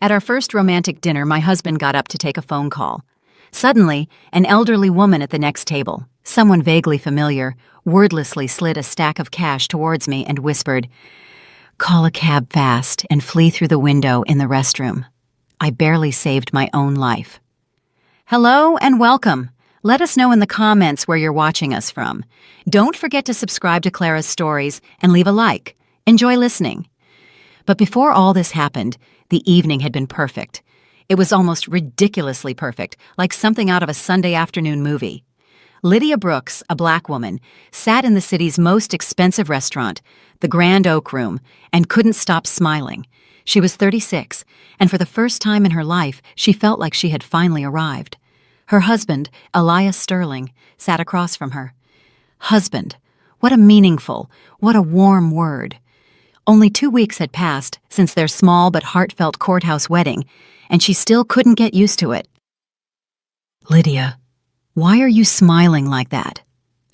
At our first romantic dinner, my husband got up to take a phone call. Suddenly, an elderly woman at the next table, someone vaguely familiar, wordlessly slid a stack of cash towards me and whispered, "Call a cab fast and flee through the window in the restroom." I barely saved my own life. Hello and welcome. Let us know in the comments where you're watching us from. Don't forget to subscribe to Clara's Stories and leave a like. Enjoy listening. But before all this happened, the evening had been perfect. It was almost ridiculously perfect, like something out of a Sunday afternoon movie. Lydia Brooks, a black woman, sat in the city's most expensive restaurant, the Grand Oak Room, and couldn't stop smiling. She was 36, and for the first time in her life, she felt like she had finally arrived. Her husband, Elias Sterling, sat across from her. Husband. What a meaningful, what a warm word. Only 2 weeks had passed since their small but heartfelt courthouse wedding, and she still couldn't get used to it. "Lydia, why are you smiling like that?"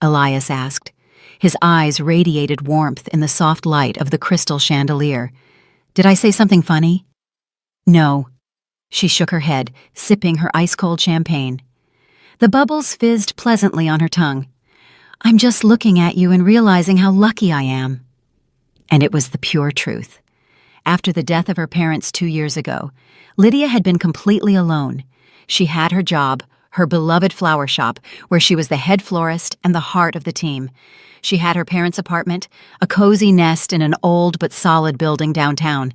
Elias asked. His eyes radiated warmth in the soft light of the crystal chandelier. "Did I say something funny?" "No." She shook her head, sipping her ice-cold champagne. The bubbles fizzed pleasantly on her tongue. "I'm just looking at you and realizing how lucky I am." And it was the pure truth. After the death of her parents 2 years ago, Lydia had been completely alone. She had her job, her beloved flower shop, where she was the head florist and the heart of the team. She had her parents' apartment, a cozy nest in an old but solid building downtown.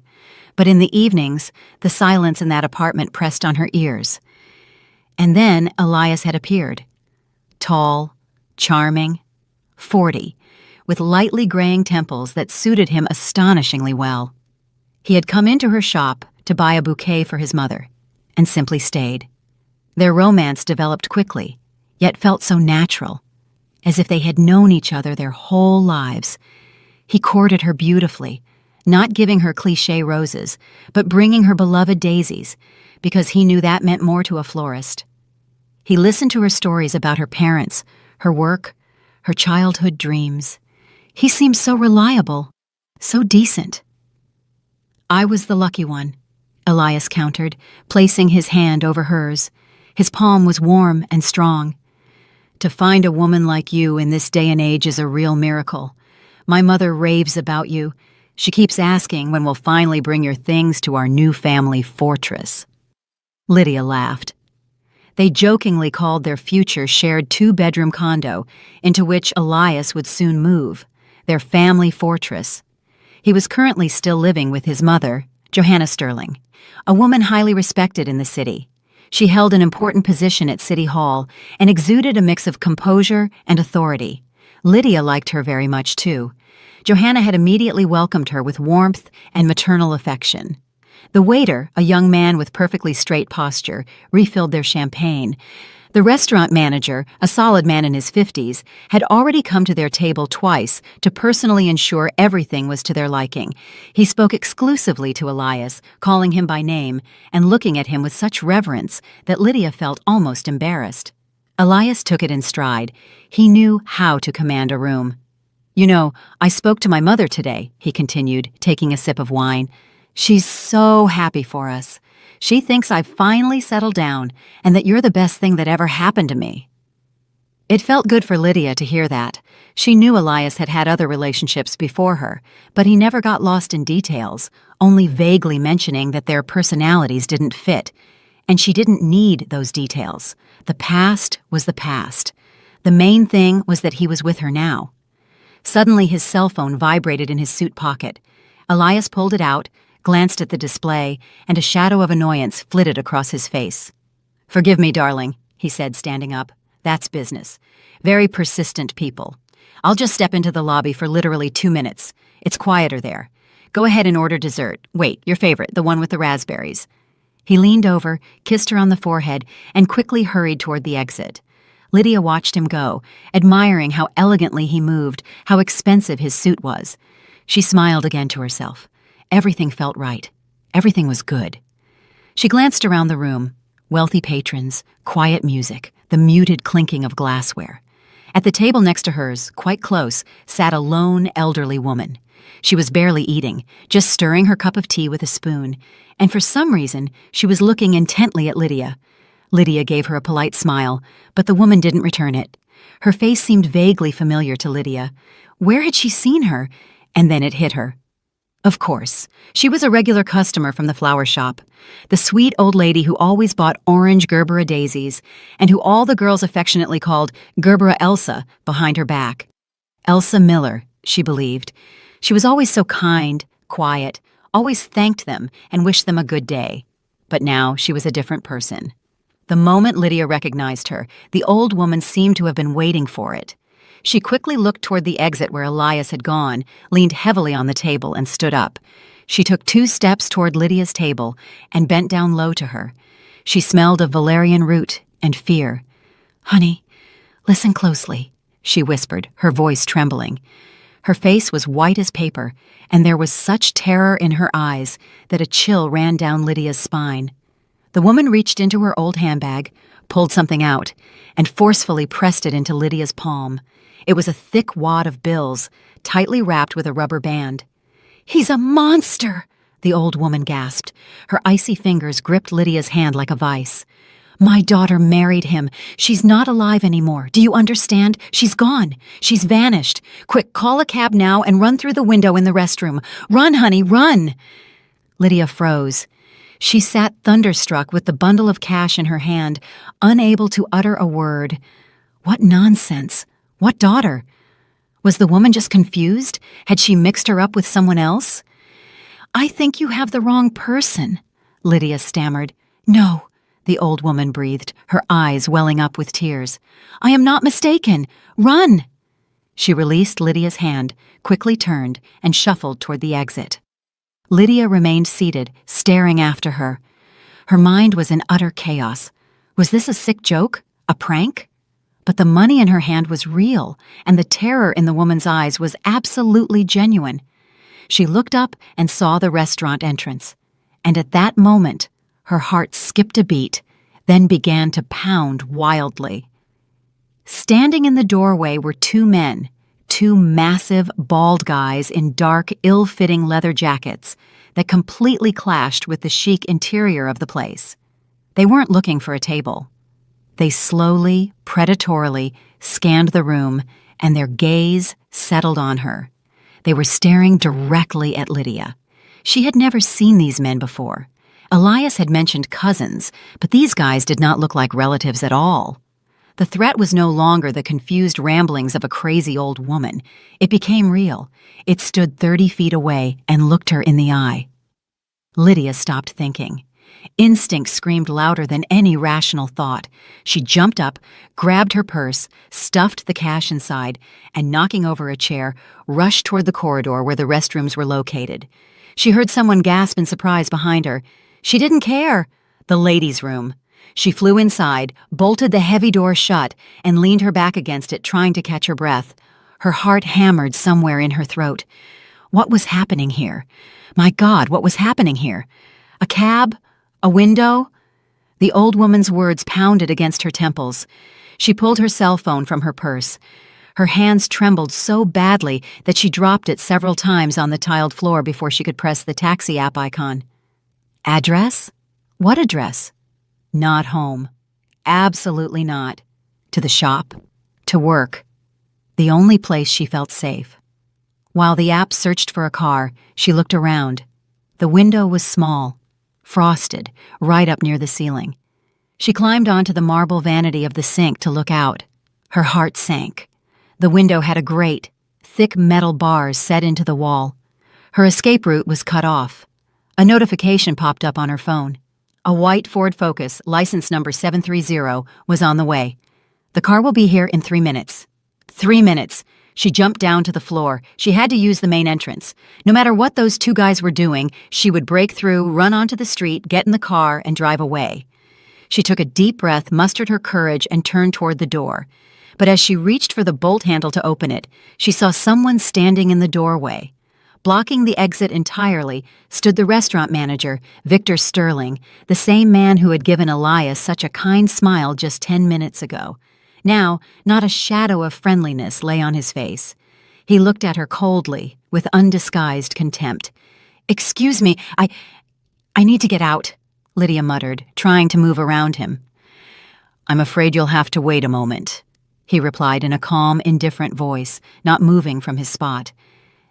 But in the evenings, the silence in that apartment pressed on her ears. And then Elias had appeared. Tall, charming, 40, with lightly graying temples that suited him astonishingly well. He had come into her shop to buy a bouquet for his mother, and simply stayed. Their romance developed quickly, yet felt so natural, as if they had known each other their whole lives. He courted her beautifully, not giving her cliché roses, but bringing her beloved daisies, because he knew that meant more to a florist. He listened to her stories about her parents, her work, her childhood dreams. He seemed so reliable, so decent. "I was the lucky one," Elias countered, placing his hand over hers. His palm was warm and strong. "To find a woman like you in this day and age is a real miracle. My mother raves about you. She keeps asking when we'll finally bring your things to our new family fortress." Lydia laughed. They jokingly called their future shared 2-bedroom condo, into which Elias would soon move, their family fortress. He was currently still living with his mother, Johanna Sterling, a woman highly respected in the city. She held an important position at City Hall and exuded a mix of composure and authority. Lydia liked her very much, too. Johanna had immediately welcomed her with warmth and maternal affection. The waiter, a young man with perfectly straight posture, refilled their champagne. The restaurant manager, a solid man in his 50s, had already come to their table twice to personally ensure everything was to their liking. He spoke exclusively to Elias, calling him by name, and looking at him with such reverence that Lydia felt almost embarrassed. Elias took it in stride. He knew how to command a room. "You know, I spoke to my mother today," he continued, taking a sip of wine. "She's so happy for us. She thinks I've finally settled down and that you're the best thing that ever happened to me." It felt good for Lydia to hear that. She knew Elias had had other relationships before her, but he never got lost in details, only vaguely mentioning that their personalities didn't fit. And she didn't need those details. The past was the past. The main thing was that he was with her now. Suddenly his cell phone vibrated in his suit pocket. Elias pulled it out, glanced at the display, and a shadow of annoyance flitted across his face. "Forgive me, darling," he said, standing up. "That's business. Very persistent people. I'll just step into the lobby for literally 2 minutes. It's quieter there. Go ahead and order dessert. Wait, your favorite, the one with the raspberries." He leaned over, kissed her on the forehead, and quickly hurried toward the exit. Lydia watched him go, admiring how elegantly he moved, how expensive his suit was. She smiled again to herself. Everything felt right. Everything was good. She glanced around the room. Wealthy patrons, quiet music, the muted clinking of glassware. At the table next to hers, quite close, sat a lone, elderly woman. She was barely eating, just stirring her cup of tea with a spoon, and for some reason, she was looking intently at Lydia. Lydia gave her a polite smile, but the woman didn't return it. Her face seemed vaguely familiar to Lydia. Where had she seen her? And then it hit her. Of course, she was a regular customer from the flower shop. The sweet old lady who always bought orange Gerbera daisies, and who all the girls affectionately called Gerbera Elsa behind her back. Elsa Miller, she believed. She was always so kind, quiet, always thanked them and wished them a good day. But now she was a different person. The moment Lydia recognized her, the old woman seemed to have been waiting for it. She quickly looked toward the exit where Elias had gone, leaned heavily on the table, and stood up. She took 2 steps toward Lydia's table and bent down low to her. She smelled of valerian root and fear. "Honey, listen closely," she whispered, her voice trembling. Her face was white as paper, and there was such terror in her eyes that a chill ran down Lydia's spine. The woman reached into her old handbag, pulled something out, and forcefully pressed it into Lydia's palm. It was a thick wad of bills, tightly wrapped with a rubber band. "He's a monster!" the old woman gasped. Her icy fingers gripped Lydia's hand like a vice. "My daughter married him. She's not alive anymore. Do you understand? She's gone. She's vanished. Quick, call a cab now and run through the window in the restroom. Run, honey, run!" Lydia froze. She sat thunderstruck with the bundle of cash in her hand, unable to utter a word. What nonsense! What daughter? Was the woman just confused? Had she mixed her up with someone else? "I think you have the wrong person," Lydia stammered. "No," the old woman breathed, her eyes welling up with tears. "I am not mistaken. Run!" She released Lydia's hand, quickly turned, and shuffled toward the exit. Lydia remained seated, staring after her. Her mind was in utter chaos. Was this a sick joke? A prank? But the money in her hand was real, and the terror in the woman's eyes was absolutely genuine. She looked up and saw the restaurant entrance, and at that moment, her heart skipped a beat, then began to pound wildly. Standing in the doorway were 2 men, 2 massive, bald guys in dark, ill-fitting leather jackets that completely clashed with the chic interior of the place. They weren't looking for a table. They slowly, predatorily scanned the room, and their gaze settled on her. They were staring directly at Lydia. She had never seen these men before. Elias had mentioned cousins, but these guys did not look like relatives at all. The threat was no longer the confused ramblings of a crazy old woman. It became real. It stood 30 feet away and looked her in the eye. Lydia stopped thinking. Instinct screamed louder than any rational thought. She jumped up, grabbed her purse, stuffed the cash inside, and knocking over a chair, rushed toward the corridor where the restrooms were located. She heard someone gasp in surprise behind her. She didn't care. The ladies' room. She flew inside, bolted the heavy door shut, and leaned her back against it, trying to catch her breath. Her heart hammered somewhere in her throat. What was happening here? My God, what was happening here? A cab? A window? The old woman's words pounded against her temples. She pulled her cell phone from her purse. Her hands trembled so badly that she dropped it several times on the tiled floor before she could press the taxi app icon. Address? What address? Not home. Absolutely not. To the shop. To work. The only place she felt safe. While the app searched for a car, she looked around. The window was small, frosted, right up near the ceiling. She climbed onto the marble vanity of the sink to look out. Her heart sank. The window had a grate, thick metal bars set into the wall. Her escape route was cut off. A notification popped up on her phone. A white Ford Focus, license number 730, was on the way. The car will be here in 3 minutes. 3 minutes. She jumped down to the floor. She had to use the main entrance. No matter what those 2 guys were doing, she would break through, run onto the street, get in the car, and drive away. She took a deep breath, mustered her courage, and turned toward the door. But as she reached for the bolt handle to open it, she saw someone standing in the doorway. Blocking the exit entirely stood the restaurant manager, Victor Sterling, the same man who had given Elias such a kind smile just 10 minutes ago. Now, not a shadow of friendliness lay on his face. He looked at her coldly, with undisguised contempt. "Excuse me, I need to get out," Lydia muttered, trying to move around him. "I'm afraid you'll have to wait a moment," he replied in a calm, indifferent voice, not moving from his spot.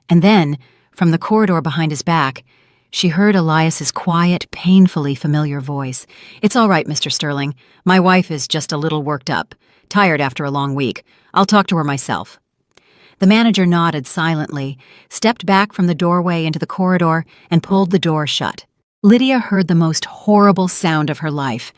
And then, from the corridor behind his back, she heard Elias's quiet, painfully familiar voice. "It's all right, Mr. Sterling. My wife is just a little worked up, tired after a long week. I'll talk to her myself." The manager nodded silently, stepped back from the doorway into the corridor, and pulled the door shut. Lydia heard the most horrible sound of her life.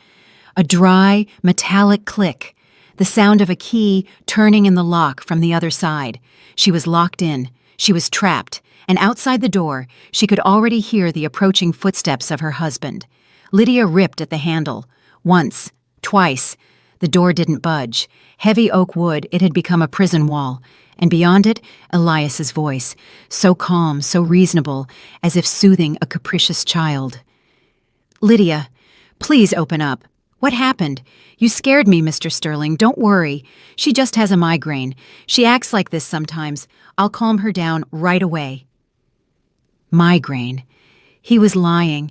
A dry, metallic click, the sound of a key turning in the lock from the other side. She was locked in. She was trapped, and outside the door, she could already hear the approaching footsteps of her husband. Lydia ripped at the handle. Once, twice. The door didn't budge. Heavy oak wood, it had become a prison wall. And beyond it, Elias's voice, so calm, so reasonable, as if soothing a capricious child. "Lydia, please open up. What happened? You scared me, Mr. Sterling. Don't worry. She just has a migraine. She acts like this sometimes. I'll calm her down right away." Migraine. He was lying.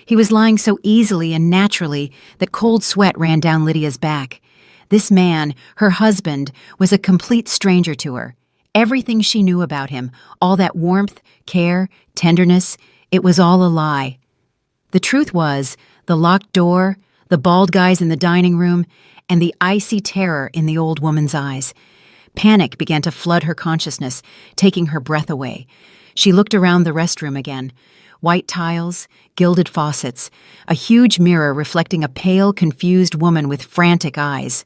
He was lying so easily and naturally that cold sweat ran down Lydia's back. This man, her husband, was a complete stranger to her. Everything she knew about him, all that warmth, care, tenderness, it was all a lie. The truth was, the locked door, the bald guys in the dining room, and the icy terror in the old woman's eyes. Panic began to flood her consciousness, taking her breath away. She looked around the restroom again. White tiles, gilded faucets, a huge mirror reflecting a pale, confused woman with frantic eyes.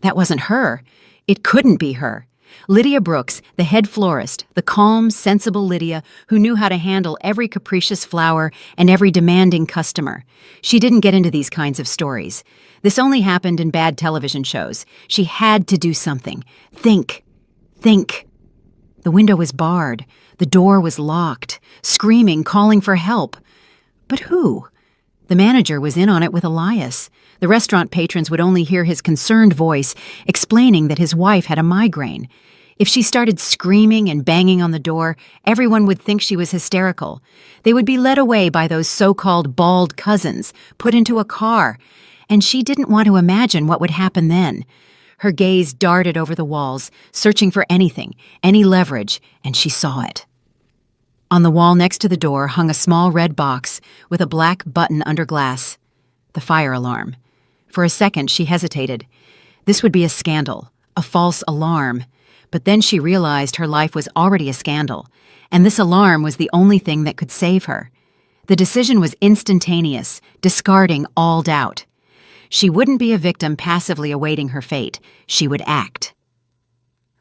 That wasn't her. It couldn't be her. Lydia Brooks, the head florist, the calm, sensible Lydia who knew how to handle every capricious flower and every demanding customer. She didn't get into these kinds of stories. This only happened in bad television shows. She had to do something. Think. The window was barred. The door was locked, screaming, calling for help. But who? The manager was in on it with Elias. The restaurant patrons would only hear his concerned voice explaining that his wife had a migraine. If she started screaming and banging on the door, everyone would think she was hysterical. They would be led away by those so-called bald cousins, put into a car. And she didn't want to imagine what would happen then. Her gaze darted over the walls, searching for anything, any leverage, and she saw it. On the wall next to the door hung a small red box with a black button under glass. The fire alarm. For a second, she hesitated. This would be a scandal, a false alarm. But then she realized her life was already a scandal, and this alarm was the only thing that could save her. The decision was instantaneous, discarding all doubt. She wouldn't be a victim passively awaiting her fate. She would act.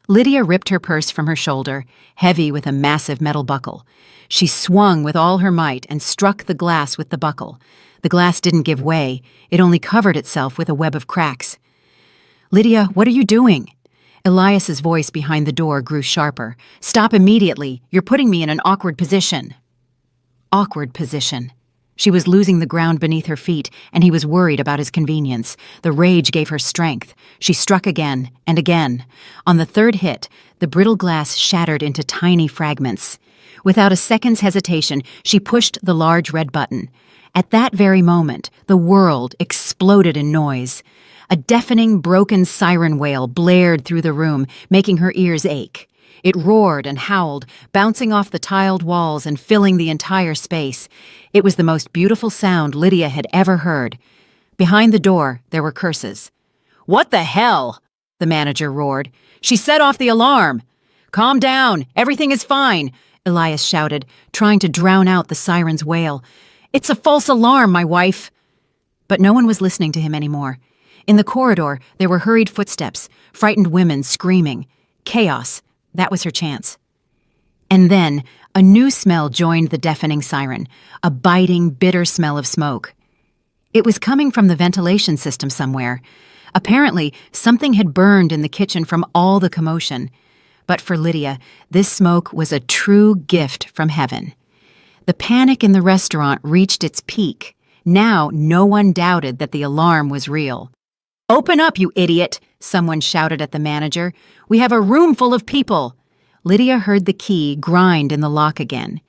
Lydia ripped her purse from her shoulder, heavy with a massive metal buckle. She swung with all her might and struck the glass with the buckle. The glass didn't give way. It only covered itself with a web of cracks. "Lydia, what are you doing?" Elias's voice behind the door grew sharper. "Stop immediately. You're putting me in an awkward position." Awkward position. She was losing the ground beneath her feet, and he was worried about his convenience. The rage gave her strength. She struck again and again. On the third hit, the brittle glass shattered into tiny fragments. Without a second's hesitation, she pushed the large red button. At that very moment, the world exploded in noise. A deafening, broken siren wail blared through the room, making her ears ache. It roared and howled, bouncing off the tiled walls and filling the entire space. It was the most beautiful sound Lydia had ever heard. Behind the door, there were curses. "What the hell?" the manager roared. "She set off the alarm." "Calm down. Everything is fine," Elias shouted, trying to drown out the siren's wail. "It's a false alarm, my wife." But no one was listening to him anymore. In the corridor, there were hurried footsteps, frightened women screaming. Chaos. That was her chance. And then, a new smell joined the deafening siren, a biting, bitter smell of smoke. It was coming from the ventilation system somewhere. Apparently, something had burned in the kitchen from all the commotion. But for Lydia, this smoke was a true gift from heaven. The panic in the restaurant reached its peak. Now, no one doubted that the alarm was real. "Open up, you idiot!" someone shouted at the manager. "We have a room full of people." Lydia heard the key grind in the lock again.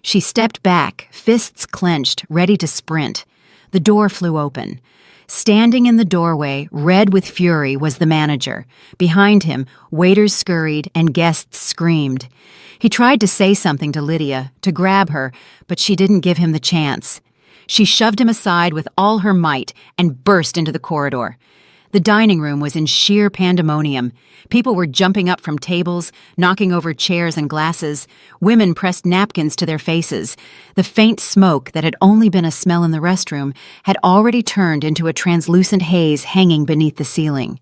She stepped back, fists clenched, ready to sprint. The door flew open. Standing in the doorway, red with fury, was the manager. Behind him, waiters scurried and guests screamed. He tried to say something to Lydia, to grab her, but she didn't give him the chance. She shoved him aside with all her might and burst into the corridor. The dining room was in sheer pandemonium. People were jumping up from tables, knocking over chairs and glasses. Women pressed napkins to their faces. The faint smoke that had only been a smell in the restroom had already turned into a translucent haze hanging beneath the ceiling.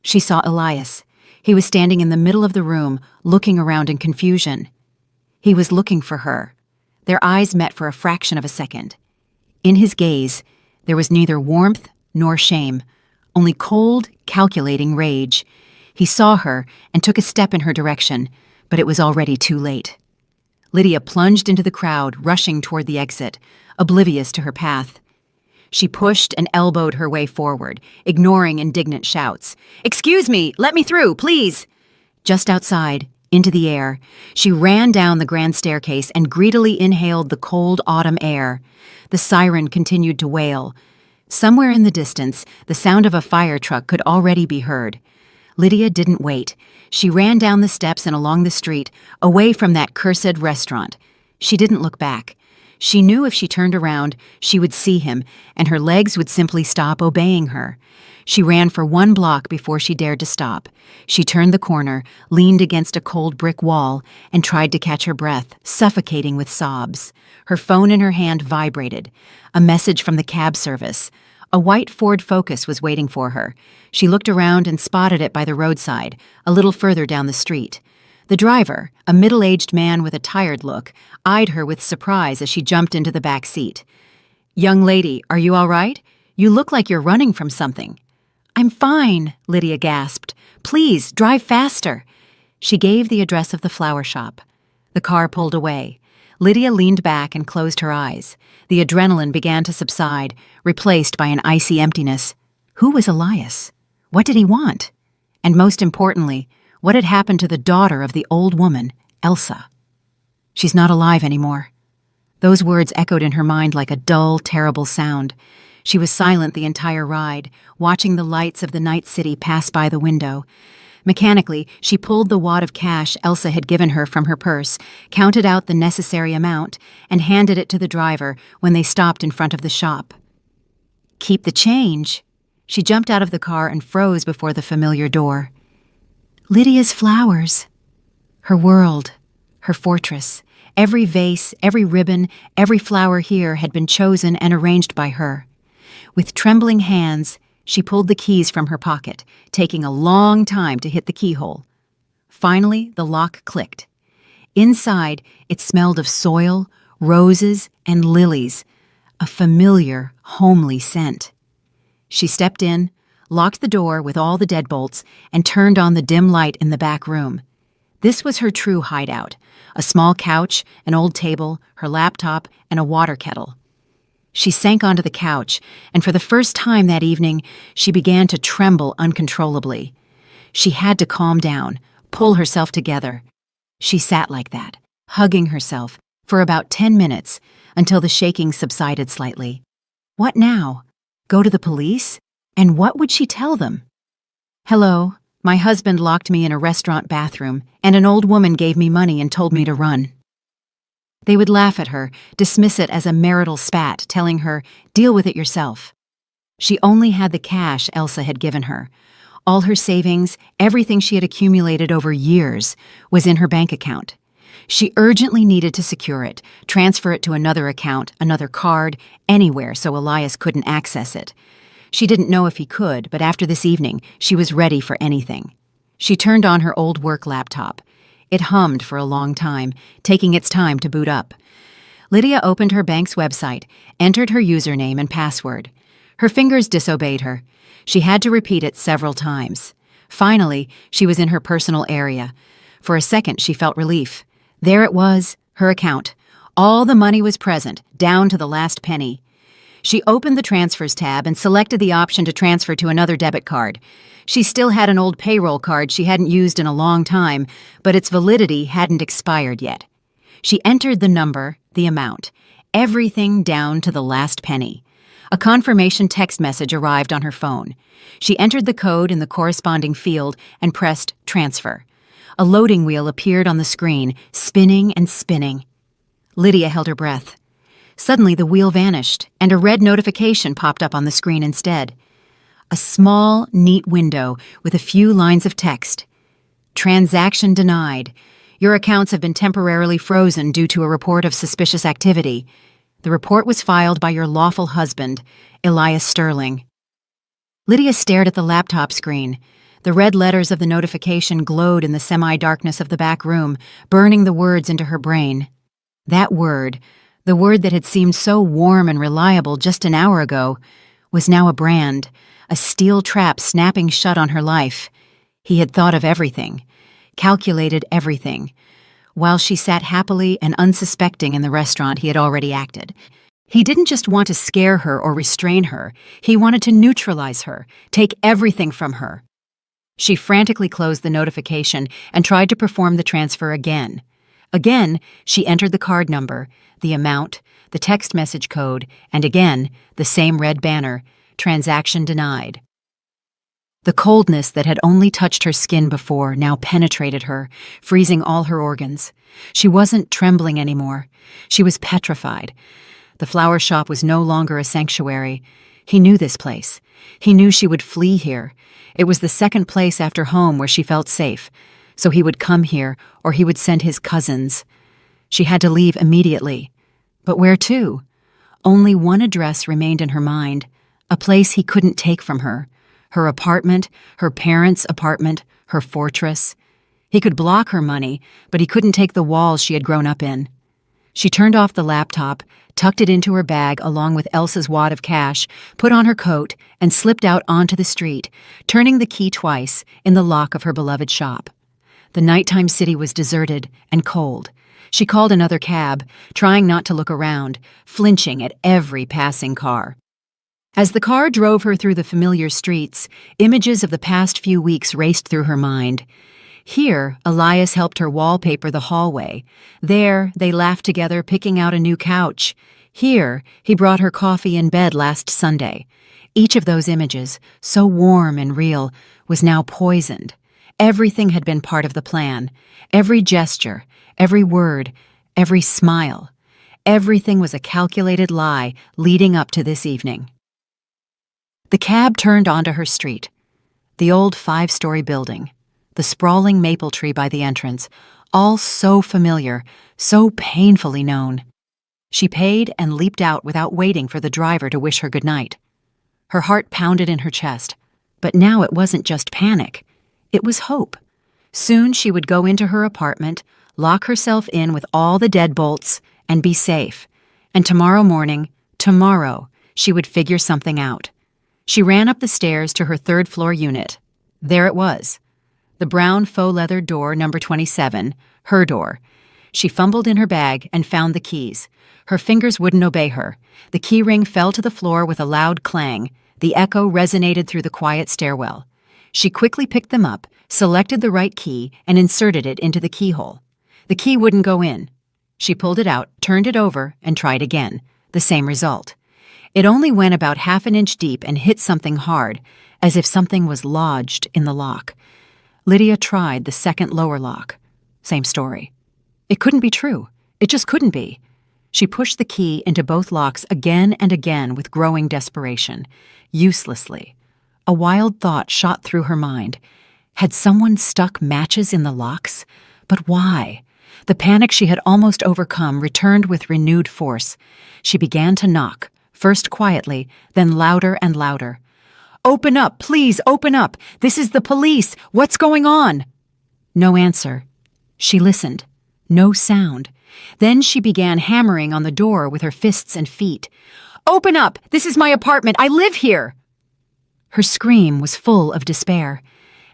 She saw Elias. He was standing in the middle of the room, looking around in confusion. He was looking for her. Their eyes met for a fraction of a second. In his gaze, there was neither warmth nor shame, only cold, calculating rage. He saw her and took a step in her direction, but it was already too late. Lydia plunged into the crowd, rushing toward the exit, oblivious to her path. She pushed and elbowed her way forward, ignoring indignant shouts. "Excuse me! Let me through, please!" Just outside, into the air, she ran down the grand staircase and greedily inhaled the cold autumn air. The siren continued to wail. Somewhere in the distance, the sound of a fire truck could already be heard. Lydia didn't wait. She ran down the steps and along the street, away from that cursed restaurant. She didn't look back. She knew if she turned around, she would see him, and her legs would simply stop obeying her. She ran for 1 block before she dared to stop. She turned the corner, leaned against a cold brick wall, and tried to catch her breath, suffocating with sobs. Her phone in her hand vibrated. A message from the cab service. A white Ford Focus was waiting for her. She looked around and spotted it by the roadside, a little further down the street. The driver, a middle-aged man with a tired look, eyed her with surprise as she jumped into the back seat. "Young lady, are you all right? You look like you're running from something." "I'm fine," Lydia gasped. "Please, drive faster." She gave the address of the flower shop. The car pulled away. Lydia leaned back and closed her eyes. The adrenaline began to subside, replaced by an icy emptiness. Who was Elias? What did he want? And most importantly, what had happened to the daughter of the old woman, Elsa? "She's not alive anymore." Those words echoed in her mind like a dull, terrible sound. She was silent the entire ride, watching the lights of the night city pass by the window. Mechanically, she pulled the wad of cash Elsa had given her from her purse, counted out the necessary amount, and handed it to the driver when they stopped in front of the shop. "Keep the change." She jumped out of the car and froze before the familiar door. Lydia's flowers. Her world, her fortress. Every vase, every ribbon, every flower here had been chosen and arranged by her. With trembling hands, she pulled the keys from her pocket, taking a long time to hit the keyhole. Finally, the lock clicked. Inside, it smelled of soil, roses, and lilies, a familiar, homely scent. She stepped in, locked the door with all the deadbolts, and turned on the dim light in the back room. This was her true hideout: a small couch, an old table, her laptop, and a water kettle. She sank onto the couch, and for the first time that evening, she began to tremble uncontrollably. She had to calm down, pull herself together. She sat like that, hugging herself, for about 10 minutes, until the shaking subsided slightly. What now? Go to the police? And what would she tell them? "Hello, my husband locked me in a restaurant bathroom, and an old woman gave me money and told me to run." They would laugh at her, dismiss it as a marital spat, telling her, "Deal with it yourself." She only had the cash Elsa had given her. All her savings, everything she had accumulated over years, was in her bank account. She urgently needed to secure it, transfer it to another account, another card, anywhere so Elias couldn't access it. She didn't know if he could, but after this evening, she was ready for anything. She turned on her old work laptop. It hummed for a long time, taking its time to boot up. Lydia opened her bank's website, entered her username and password. Her fingers disobeyed her. She had to repeat it several times. Finally, she was in her personal area. For a second, she felt relief. There it was, her account. All the money was present, down to the last penny. She opened the Transfers tab and selected the option to transfer to another debit card. She still had an old payroll card she hadn't used in a long time, but its validity hadn't expired yet. She entered the number, the amount, everything down to the last penny. A confirmation text message arrived on her phone. She entered the code in the corresponding field and pressed transfer. A loading wheel appeared on the screen, spinning and spinning. Lydia held her breath. Suddenly, the wheel vanished, and a red notification popped up on the screen instead. A small, neat window with a few lines of text. Transaction denied. Your accounts have been temporarily frozen due to a report of suspicious activity. The report was filed by your lawful husband, Elias Sterling. Lydia stared at the laptop screen. The red letters of the notification glowed in the semi-darkness of the back room, burning the words into her brain. That word, the word that had seemed so warm and reliable just an hour ago, was now a brand, a steel trap snapping shut on her life. He had thought of everything, calculated everything. While she sat happily and unsuspecting in the restaurant, he had already acted. He didn't just want to scare her or restrain her. He wanted to neutralize her, take everything from her. She frantically closed the notification and tried to perform the transfer again. Again, she entered the card number, the amount, the text message code, and again, the same red banner, transaction denied. The coldness that had only touched her skin before now penetrated her, freezing all her organs. She wasn't trembling anymore. She was petrified. The flower shop was no longer a sanctuary. He knew this place. He knew she would flee here. It was the second place after home where she felt safe. So he would come here, or he would send his cousins. She had to leave immediately. But where to? Only one address remained in her mind, a place he couldn't take from her. Her apartment, her parents' apartment, her fortress. He could block her money, but he couldn't take the walls she had grown up in. She turned off the laptop, tucked it into her bag along with Elsa's wad of cash, put on her coat, and slipped out onto the street, turning the key twice in the lock of her beloved shop. The nighttime city was deserted and cold. She called another cab, trying not to look around, flinching at every passing car. As the car drove her through the familiar streets, images of the past few weeks raced through her mind. Here, Elias helped her wallpaper the hallway. There, they laughed together, picking out a new couch. Here, he brought her coffee in bed last Sunday. Each of those images, so warm and real, was now poisoned. Everything had been part of the plan. Every gesture, every word, every smile. Everything was a calculated lie leading up to this evening. The cab turned onto her street. The old 5-story building, the sprawling maple tree by the entrance, all so familiar, so painfully known. She paid and leaped out without waiting for the driver to wish her goodnight. Her heart pounded in her chest, but now it wasn't just panic. It was hope. Soon she would go into her apartment, lock herself in with all the deadbolts, and be safe. And tomorrow morning, she would figure something out. She ran up the stairs to her third-floor unit. There it was. The brown faux leather door, number 27, her door. She fumbled in her bag and found the keys. Her fingers wouldn't obey her. The key ring fell to the floor with a loud clang. The echo resonated through the quiet stairwell. She quickly picked them up, selected the right key, and inserted it into the keyhole. The key wouldn't go in. She pulled it out, turned it over, and tried again. The same result. It only went about half an inch deep and hit something hard, as if something was lodged in the lock. Lydia tried the second lower lock. Same story. It couldn't be true. It just couldn't be. She pushed the key into both locks again and again with growing desperation, uselessly. A wild thought shot through her mind. Had someone stuck matches in the locks? But why? The panic she had almost overcome returned with renewed force. She began to knock. First quietly, then louder and louder. "Open up, please, open up! This is the police! What's going on?" No answer. She listened. No sound. Then she began hammering on the door with her fists and feet. "Open up! This is my apartment! I live here!" Her scream was full of despair.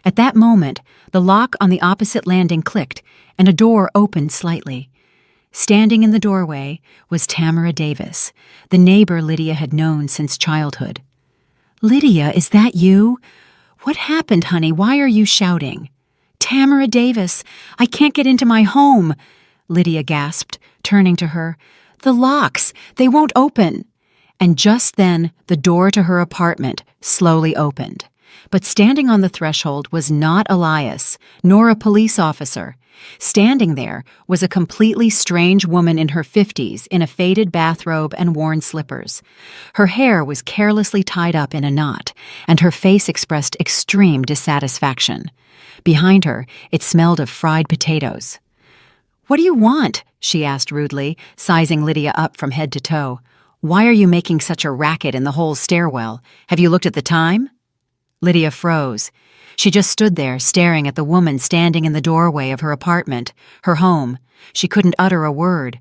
At that moment, the lock on the opposite landing clicked, and a door opened slightly. Standing in the doorway was Tamara Davis, the neighbor Lydia had known since childhood. "Lydia, is that you? What happened, honey? Why are you shouting?" "Tamara Davis, I can't get into my home," Lydia gasped, turning to her. "The locks, they won't open." And just then, the door to her apartment slowly opened. But standing on the threshold was not Elias, nor a police officer. Standing there was a completely strange woman in her 50s in a faded bathrobe and worn slippers. Her hair was carelessly tied up in a knot, and her face expressed extreme dissatisfaction. Behind her, it smelled of fried potatoes. "What do you want?" she asked rudely, sizing Lydia up from head to toe. "Why are you making such a racket in the whole stairwell? Have you looked at the time?" Lydia froze. She just stood there, staring at the woman standing in the doorway of her apartment, her home. She couldn't utter a word.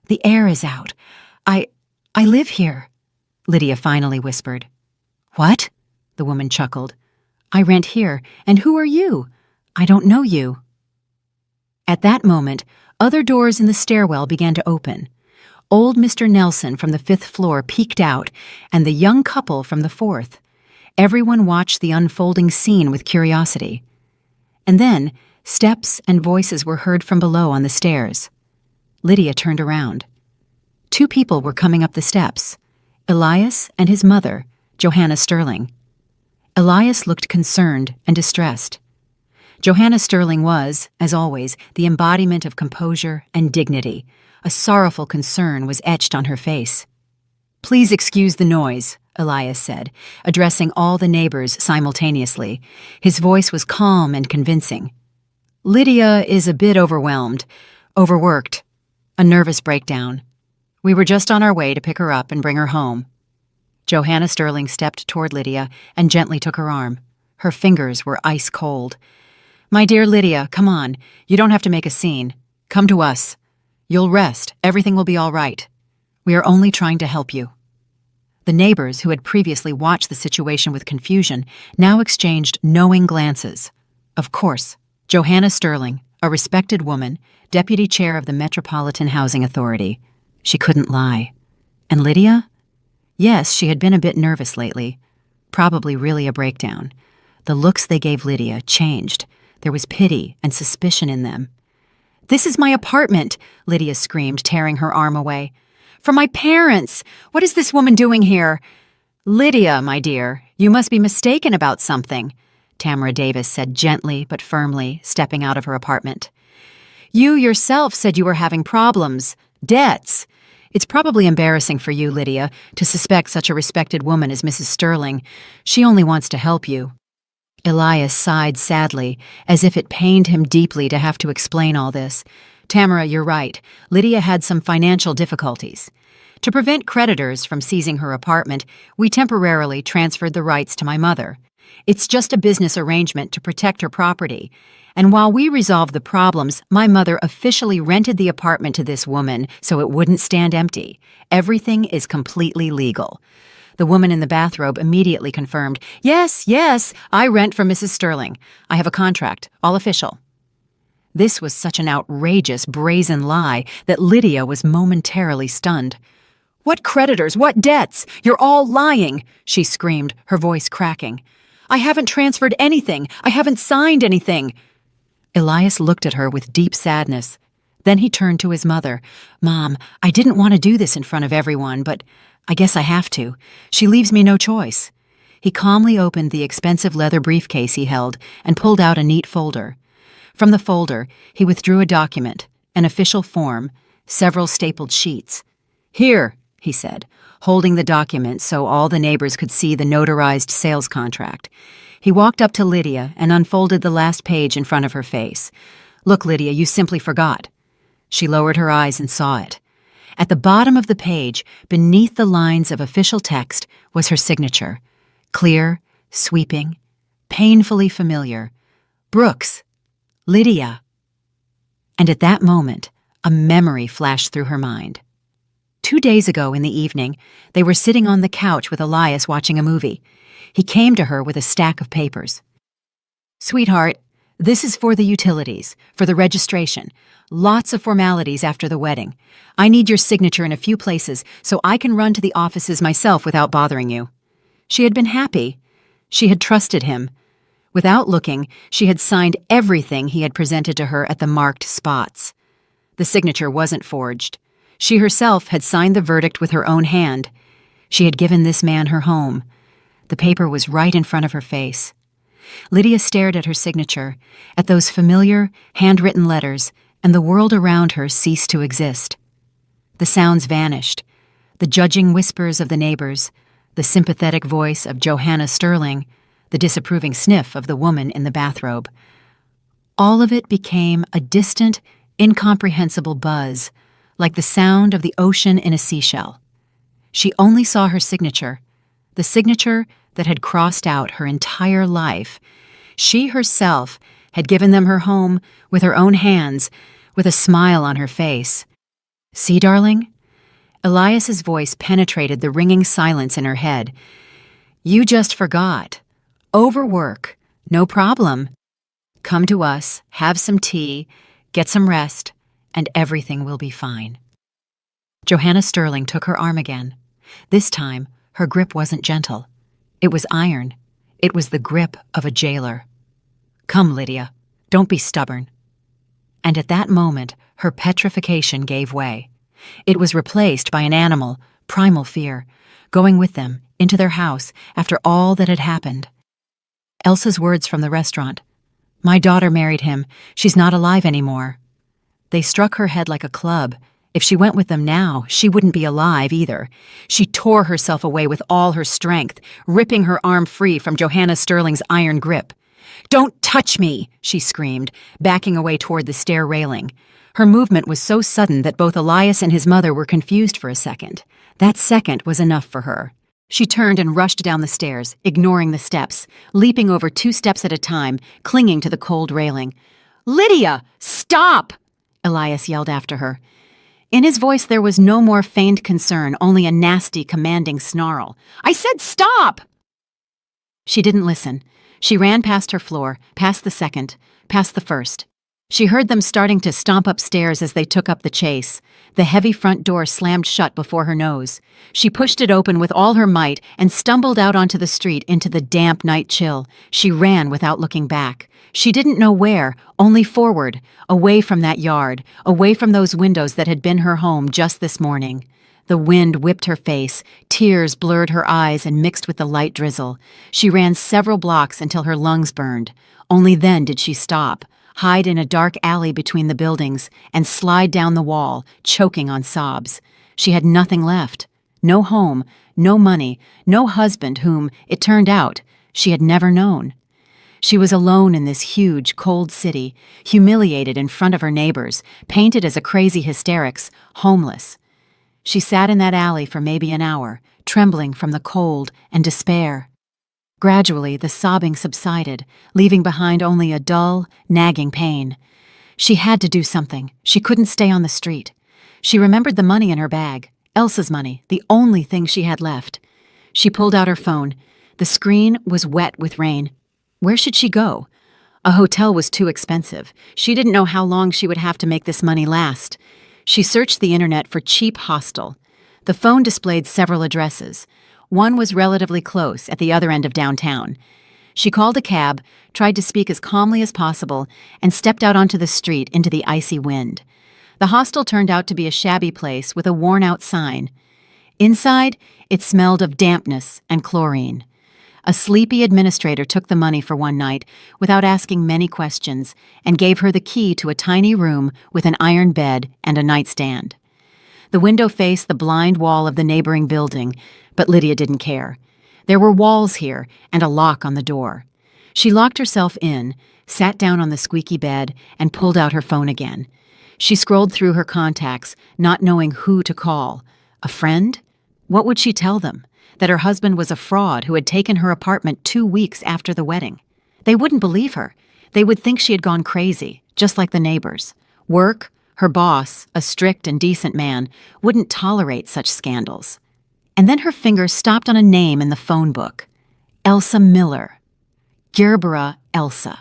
"The air is out. I live here," Lydia finally whispered. "What?" the woman chuckled. "I rent here, and who are you? I don't know you." At that moment, other doors in the stairwell began to open. Old Mr. Nelson from the 5th floor peeked out, and the young couple from the 4th. Everyone watched the unfolding scene with curiosity. And then, steps and voices were heard from below on the stairs. Lydia turned around. 2 people were coming up the steps, Elias and his mother, Johanna Sterling. Elias looked concerned and distressed. Johanna Sterling was, as always, the embodiment of composure and dignity. A sorrowful concern was etched on her face. "Please excuse the noise," Elias said, addressing all the neighbors simultaneously. His voice was calm and convincing. "Lydia is a bit overworked, a nervous breakdown. We were just on our way to pick her up and bring her home." Johanna Sterling stepped toward Lydia and gently took her arm. Her fingers were ice cold. "My dear Lydia, come on. You don't have to make a scene. Come to us. You'll rest. Everything will be all right. We are only trying to help you." The neighbors, who had previously watched the situation with confusion, now exchanged knowing glances. Of course, Johanna Sterling, a respected woman, deputy chair of the Metropolitan Housing Authority. She couldn't lie. And Lydia? Yes, she had been a bit nervous lately. Probably really a breakdown. The looks they gave Lydia changed. There was pity and suspicion in them. "This is my apartment," Lydia screamed, tearing her arm away. "For my parents! What is this woman doing here?" "Lydia, my dear, you must be mistaken about something," Tamara Davis said gently but firmly, stepping out of her apartment. "You yourself said you were having problems, debts. It's probably embarrassing for you, Lydia, to suspect such a respected woman as Mrs. Sterling. She only wants to help you." Elias sighed sadly, as if it pained him deeply to have to explain all this. "Tamara, you're right. Lydia had some financial difficulties. To prevent creditors from seizing her apartment, we temporarily transferred the rights to my mother. It's just a business arrangement to protect her property. And while we resolved the problems, my mother officially rented the apartment to this woman so it wouldn't stand empty. Everything is completely legal." The woman in the bathrobe immediately confirmed, Yes, I rent from Mrs. Sterling. I have a contract, all official." This was such an outrageous, brazen lie that Lydia was momentarily stunned. "What creditors? What debts? You're all lying!" she screamed, her voice cracking. "I haven't transferred anything. I haven't signed anything." Elias looked at her with deep sadness. Then he turned to his mother. "Mom, I didn't want to do this in front of everyone, but I guess I have to. She leaves me no choice." He calmly opened the expensive leather briefcase he held and pulled out a neat folder. From the folder, he withdrew a document, an official form, several stapled sheets. "Here," he said, holding the document so all the neighbors could see the notarized sales contract. He walked up to Lydia and unfolded the last page in front of her face. "Look, Lydia, you simply forgot." She lowered her eyes and saw it. At the bottom of the page, beneath the lines of official text, was her signature. Clear, sweeping, painfully familiar. Brooks. Lydia. And at that moment, a memory flashed through her mind. 2 days ago in the evening, they were sitting on the couch with Elias watching a movie. He came to her with a stack of papers. "Sweetheart, This is for the utilities, for the registration. Lots of formalities after the wedding. I need your signature in a few places so I can run to the offices myself without bothering you." She had been happy. She had trusted him. Without looking, she had signed everything he had presented to her at the marked spots. The signature wasn't forged. She herself had signed the verdict with her own hand. She had given this man her home. The paper was right in front of her face. Lydia stared at her signature, at those familiar, handwritten letters, and the world around her ceased to exist. The sounds vanished. The judging whispers of the neighbors, the sympathetic voice of Johanna Sterling, the disapproving sniff of the woman in the bathrobe. All of it became a distant, incomprehensible buzz, like the sound of the ocean in a seashell. She only saw her signature, the signature that had crossed out her entire life. She herself had given them her home with her own hands, with a smile on her face. "See, darling?" Elias's voice penetrated the ringing silence in her head. "You just forgot. Overwork. No problem. Come to us, have some tea, get some rest, and everything will be fine." Johanna Sterling took her arm again. This time, her grip wasn't gentle. It was iron. It was the grip of a jailer. "Come, Lydia. Don't be stubborn." And at that moment, her petrification gave way. It was replaced by an animal, primal fear, going with them into their house after all that had happened. Elsa's words from the restaurant. "My daughter married him. She's not alive anymore." They struck her head like a club. If she went with them now, she wouldn't be alive either. She tore herself away with all her strength, ripping her arm free from Johanna Sterling's iron grip. "Don't touch me!" she screamed, backing away toward the stair railing. Her movement was so sudden that both Elias and his mother were confused for a second. That second was enough for her. She turned and rushed down the stairs, ignoring the steps, leaping over 2 steps at a time, clinging to the cold railing. "Lydia, stop!" Elias yelled after her. In his voice there was no more feigned concern, only a nasty, commanding snarl. "I said stop!" She didn't listen. She ran past her floor, past the second, past the first. She heard them starting to stomp upstairs as they took up the chase. The heavy front door slammed shut before her nose. She pushed it open with all her might and stumbled out onto the street into the damp night chill. She ran without looking back. She didn't know where, only forward, away from that yard, away from those windows that had been her home just this morning. The wind whipped her face, tears blurred her eyes and mixed with the light drizzle. She ran several blocks until her lungs burned. Only then did she stop, hide in a dark alley between the buildings, and slide down the wall, choking on sobs. She had nothing left. No home, no money, no husband whom, it turned out, she had never known. She was alone in this huge, cold city, humiliated in front of her neighbors, painted as a crazy hysterics, homeless. She sat in that alley for maybe an hour, trembling from the cold and despair. Gradually, the sobbing subsided, leaving behind only a dull, nagging pain. She had to do something. She couldn't stay on the street. She remembered the money in her bag, Elsa's money, the only thing she had left. She pulled out her phone. The screen was wet with rain. Where should she go? A hotel was too expensive. She didn't know how long she would have to make this money last. She searched the internet for cheap hostel. The phone displayed several addresses. One was relatively close, at the other end of downtown. She called a cab, tried to speak as calmly as possible, and stepped out onto the street into the icy wind. The hostel turned out to be a shabby place with a worn-out sign. Inside, it smelled of dampness and chlorine. A sleepy administrator took the money for one night without asking many questions and gave her the key to a tiny room with an iron bed and a nightstand. The window faced the blind wall of the neighboring building, but Lydia didn't care. There were walls here and a lock on the door. She locked herself in, sat down on the squeaky bed, and pulled out her phone again. She scrolled through her contacts, not knowing who to call. A friend? What would she tell them? That her husband was a fraud who had taken her apartment 2 weeks after the wedding. They wouldn't believe her. They would think she had gone crazy, just like the neighbors. Work, her boss, a strict and decent man, wouldn't tolerate such scandals. And then her finger stopped on a name in the phone book. Elsa Miller. Gerbera Elsa.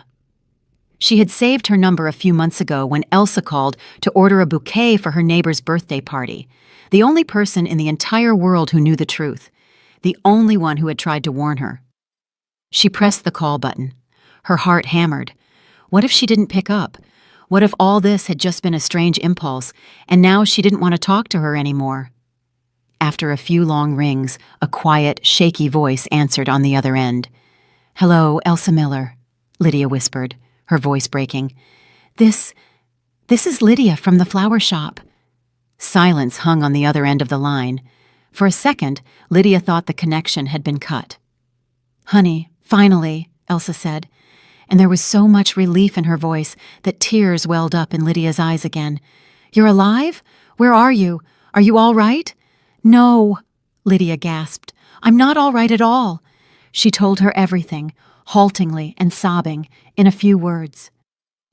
She had saved her number a few months ago when Elsa called to order a bouquet for her neighbor's birthday party. The only person in the entire world who knew the truth. The only one who had tried to warn her. She pressed the call button. Her heart hammered. What if she didn't pick up? What if all this had just been a strange impulse, and now she didn't want to talk to her anymore? After a few long rings, a quiet, shaky voice answered on the other end. "Hello, Elsa Miller," Lydia whispered, her voice breaking. This is Lydia from the flower shop." Silence hung on the other end of the line. For a second, Lydia thought the connection had been cut. "Honey, finally," Elsa said, and there was so much relief in her voice that tears welled up in Lydia's eyes again. "You're alive? Where are you? Are you all right?" "No," Lydia gasped. "I'm not all right at all." She told her everything, haltingly and sobbing, in a few words.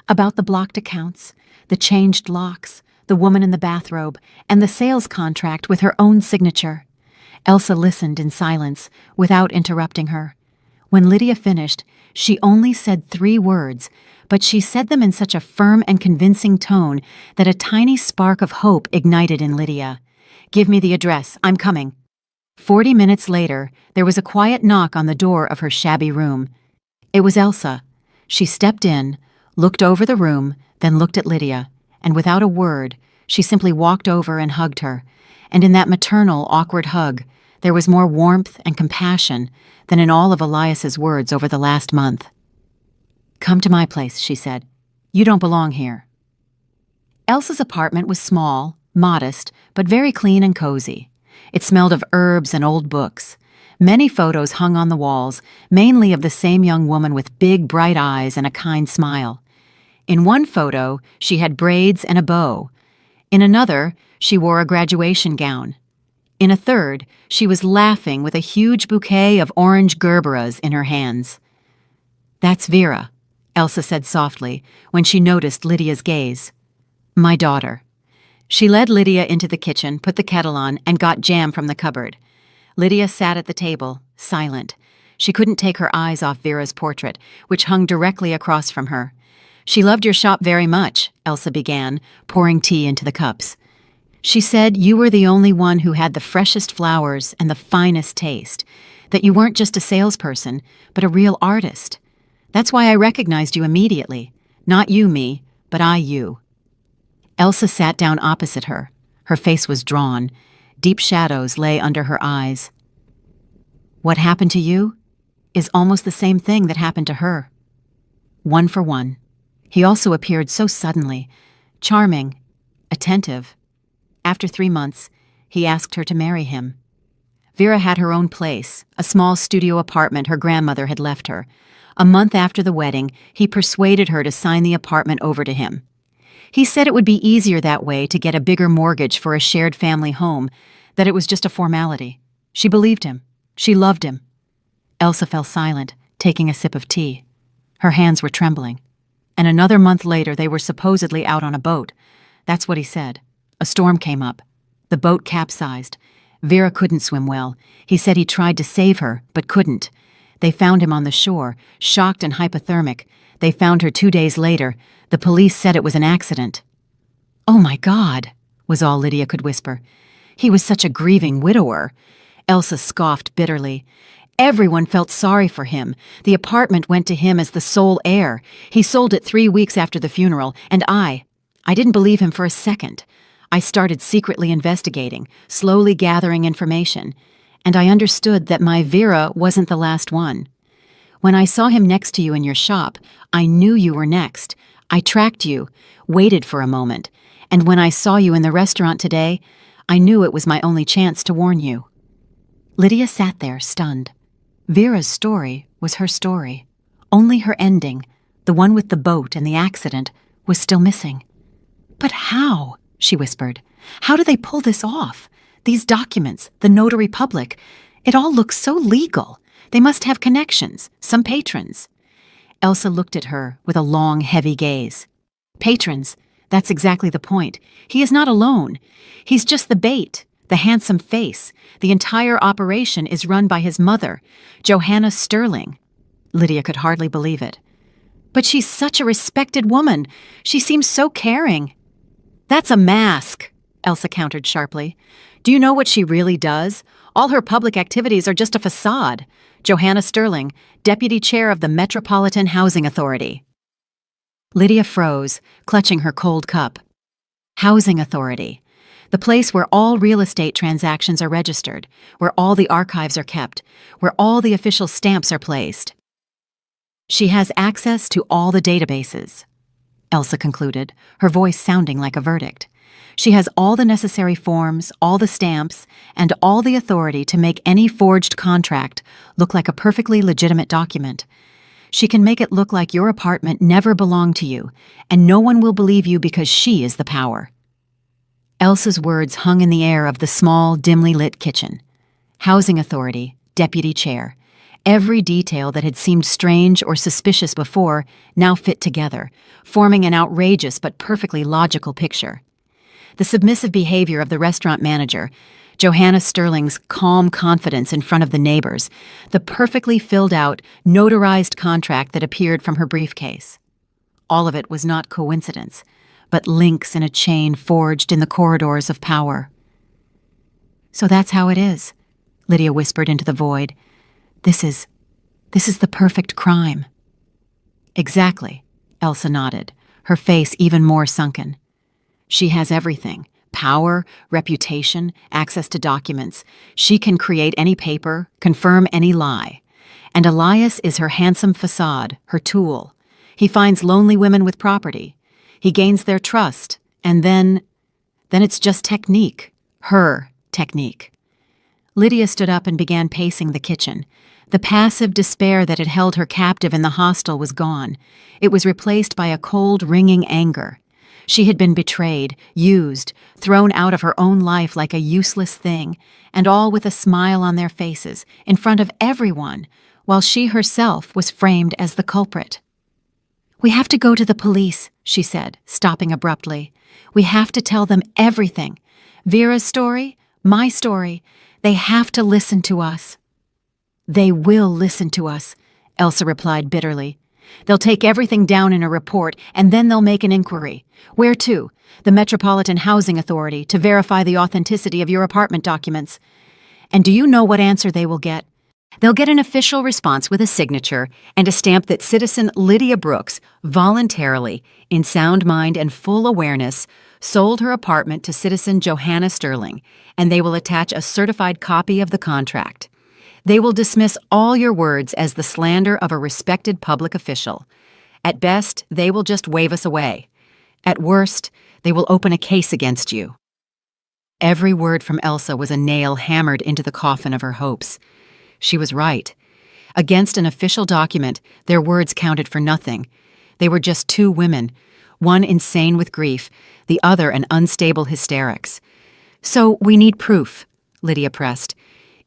About the blocked accounts, the changed locks, the woman in the bathrobe, and the sales contract with her own signature. Elsa listened in silence, without interrupting her. When Lydia finished, she only said 3 words, but she said them in such a firm and convincing tone that a tiny spark of hope ignited in Lydia. "Give me the address. I'm coming." 40 minutes later, there was a quiet knock on the door of her shabby room. It was Elsa. She stepped in, looked over the room, then looked at Lydia, and without a word, she simply walked over and hugged her. And in that maternal, awkward hug, there was more warmth and compassion than in all of Elias's words over the last month. "Come to my place," she said. "You don't belong here." Elsa's apartment was small, modest, but very clean and cozy. It smelled of herbs and old books. Many photos hung on the walls, mainly of the same young woman with big, bright eyes and a kind smile. In one photo, she had braids and a bow. In another, she wore a graduation gown. In a third, she was laughing with a huge bouquet of orange gerberas in her hands. "That's Vera," Elsa said softly, when she noticed Lydia's gaze. "My daughter." She led Lydia into the kitchen, put the kettle on, and got jam from the cupboard. Lydia sat at the table, silent. She couldn't take her eyes off Vera's portrait, which hung directly across from her. "She loved your shop very much," Elsa began, pouring tea into the cups. "She said you were the only one who had the freshest flowers and the finest taste, that you weren't just a salesperson, but a real artist. That's why I recognized you immediately. Not you, me, but I, you." Elsa sat down opposite her. Her face was drawn. Deep shadows lay under her eyes. "What happened to you is almost the same thing that happened to her. One for one. He also appeared so suddenly, charming, attentive. After 3 months, he asked her to marry him. Vera had her own place, a small studio apartment her grandmother had left her. A month after the wedding, he persuaded her to sign the apartment over to him. He said it would be easier that way to get a bigger mortgage for a shared family home, that it was just a formality. She believed him. She loved him. Elsa fell silent, taking a sip of tea. Her hands were trembling. And another month later, they were supposedly out on a boat. That's what he said. A storm came up. The boat capsized. Vera couldn't swim well. He said he tried to save her, but couldn't. They found him on the shore, shocked and hypothermic. They found her 2 days later. The police said it was an accident. "Oh my God," was all Lydia could whisper. "He was such a grieving widower." Elsa scoffed bitterly. "Everyone felt sorry for him. The apartment went to him as the sole heir. He sold it 3 weeks after the funeral, and I didn't believe him for a second. I started secretly investigating, slowly gathering information, and I understood that my Vera wasn't the last one. When I saw him next to you in your shop, I knew you were next. I tracked you, waited for a moment, and when I saw you in the restaurant today, I knew it was my only chance to warn you." Lydia sat there, stunned. Vera's story was her story. Only her ending, the one with the boat and the accident, was still missing. "But how?" she whispered. "How do they pull this off? These documents, the notary public, it all looks so legal. They must have connections, some patrons." Elsa looked at her with a long, heavy gaze. "Patrons, that's exactly the point. He is not alone. He's just the bait, the handsome face. The entire operation is run by his mother, Johanna Sterling." Lydia could hardly believe it. But she's such a respected woman. She seems so caring. That's a mask, Elsa countered sharply. Do you know what she really does? All her public activities are just a facade. Johanna Sterling, Deputy Chair of the Metropolitan Housing Authority. Lydia froze, clutching her cold cup. Housing Authority. The place where all real estate transactions are registered, where all the archives are kept, where all the official stamps are placed. She has access to all the databases, Elsa concluded, her voice sounding like a verdict. She has all the necessary forms, all the stamps, and all the authority to make any forged contract look like a perfectly legitimate document. She can make it look like your apartment never belonged to you, and no one will believe you because she is the power. Elsa's words hung in the air of the small, dimly lit kitchen. Housing Authority, Deputy Chair. Every detail that had seemed strange or suspicious before now fit together, forming an outrageous but perfectly logical picture. The submissive behavior of the restaurant manager, Johanna Sterling's calm confidence in front of the neighbors, the perfectly filled-out, notarized contract that appeared from her briefcase. All of it was not coincidence, but links in a chain forged in the corridors of power. So that's how it is, Lydia whispered into the void. This is the perfect crime. Exactly, Elsa nodded, her face even more sunken. She has everything. Power, reputation, access to documents. She can create any paper, confirm any lie. And Elias is her handsome facade, her tool. He finds lonely women with property. He gains their trust, and then it's just technique. Her technique. Lydia stood up and began pacing the kitchen. The passive despair that had held her captive in the hostel was gone. It was replaced by a cold, ringing anger. She had been betrayed, used, thrown out of her own life like a useless thing, and all with a smile on their faces, in front of everyone, while she herself was framed as the culprit. "We have to go to the police," she said, stopping abruptly. "We have to tell them everything. Vera's story, my story. They have to listen to us." "They will listen to us," Elsa replied bitterly. "They'll take everything down in a report, and then they'll make an inquiry. Where to? The Metropolitan Housing Authority, to verify the authenticity of your apartment documents. And do you know what answer they will get? They'll get an official response with a signature and a stamp that citizen Lydia Brooks voluntarily, in sound mind and full awareness, sold her apartment to citizen Johanna Sterling, and they will attach a certified copy of the contract. They will dismiss all your words as the slander of a respected public official. At best, they will just wave us away. At worst, they will open a case against you." Every word from Elsa was a nail hammered into the coffin of her hopes. She was right. Against an official document, their words counted for nothing. They were just two women, one insane with grief, the other an unstable hysterics. "So we need proof," Lydia pressed.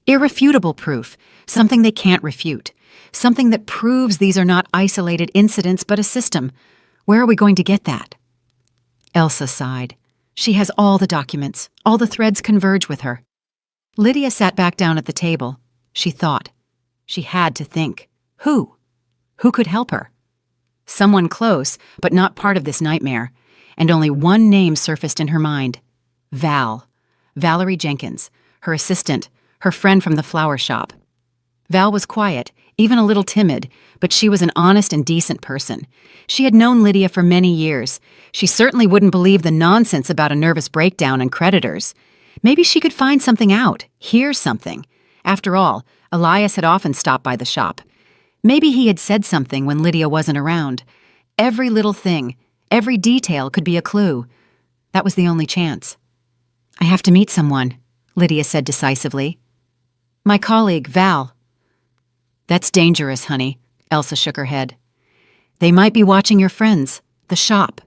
"Irrefutable proof, something they can't refute, something that proves these are not isolated incidents but a system. Where are we going to get that?" Elsa sighed. She has all the documents. All the threads converge with her. Lydia sat back down at the table. She thought. She had to think. Who? Who could help her? Someone close, but not part of this nightmare. And only one name surfaced in her mind. Val. Valerie Jenkins. Her assistant. Her friend from the flower shop. Val was quiet, even a little timid, but she was an honest and decent person. She had known Lydia for many years. She certainly wouldn't believe the nonsense about a nervous breakdown and creditors. Maybe she could find something out, hear something. After all, Elias had often stopped by the shop. Maybe he had said something when Lydia wasn't around. Every little thing, every detail could be a clue. That was the only chance. "I have to meet someone," Lydia said decisively. "My colleague, Val." "That's dangerous, honey," Elsa shook her head. "They might be watching your friends, the shop."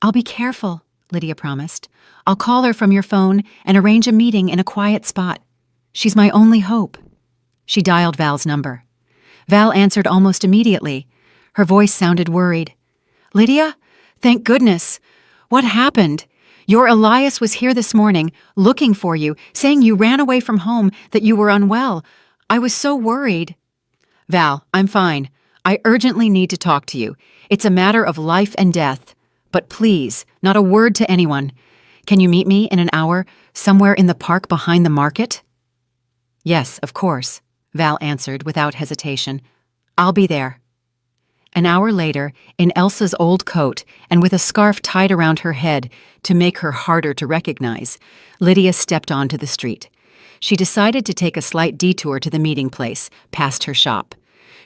"I'll be careful," Lydia promised. "I'll call her from your phone and arrange a meeting in a quiet spot. She's my only hope." She dialed Val's number. Val answered almost immediately. Her voice sounded worried. "Lydia? Thank goodness. What happened? Your Elias was here this morning, looking for you, saying you ran away from home, that you were unwell. I was so worried." "Val, I'm fine. I urgently need to talk to you. It's a matter of life and death. But please, not a word to anyone. Can you meet me in an hour, somewhere in the park behind the market?" "Yes, of course," Val answered without hesitation. "I'll be there." An hour later, in Elsa's old coat and with a scarf tied around her head to make her harder to recognize, Lydia stepped onto the street. She decided to take a slight detour to the meeting place, past her shop.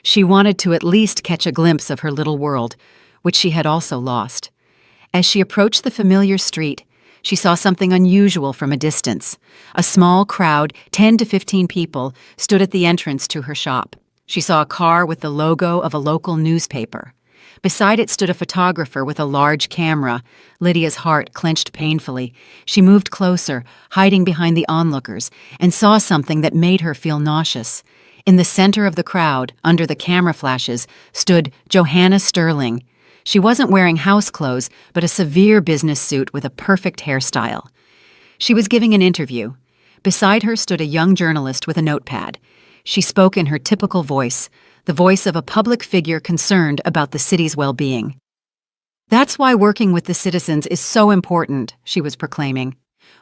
She wanted to at least catch a glimpse of her little world, which she had also lost. As she approached the familiar street, she saw something unusual from a distance. A small crowd, 10 to 15 people, stood at the entrance to her shop. She saw a car with the logo of a local newspaper. Beside it stood a photographer with a large camera. Lydia's heart clenched painfully. She moved closer, hiding behind the onlookers, and saw something that made her feel nauseous. In the center of the crowd, under the camera flashes, stood Johanna Sterling. She wasn't wearing house clothes, but a severe business suit with a perfect hairstyle. She was giving an interview. Beside her stood a young journalist with a notepad. She spoke in her typical voice, the voice of a public figure concerned about the city's well-being. "That's why working with the citizens is so important," she was proclaiming.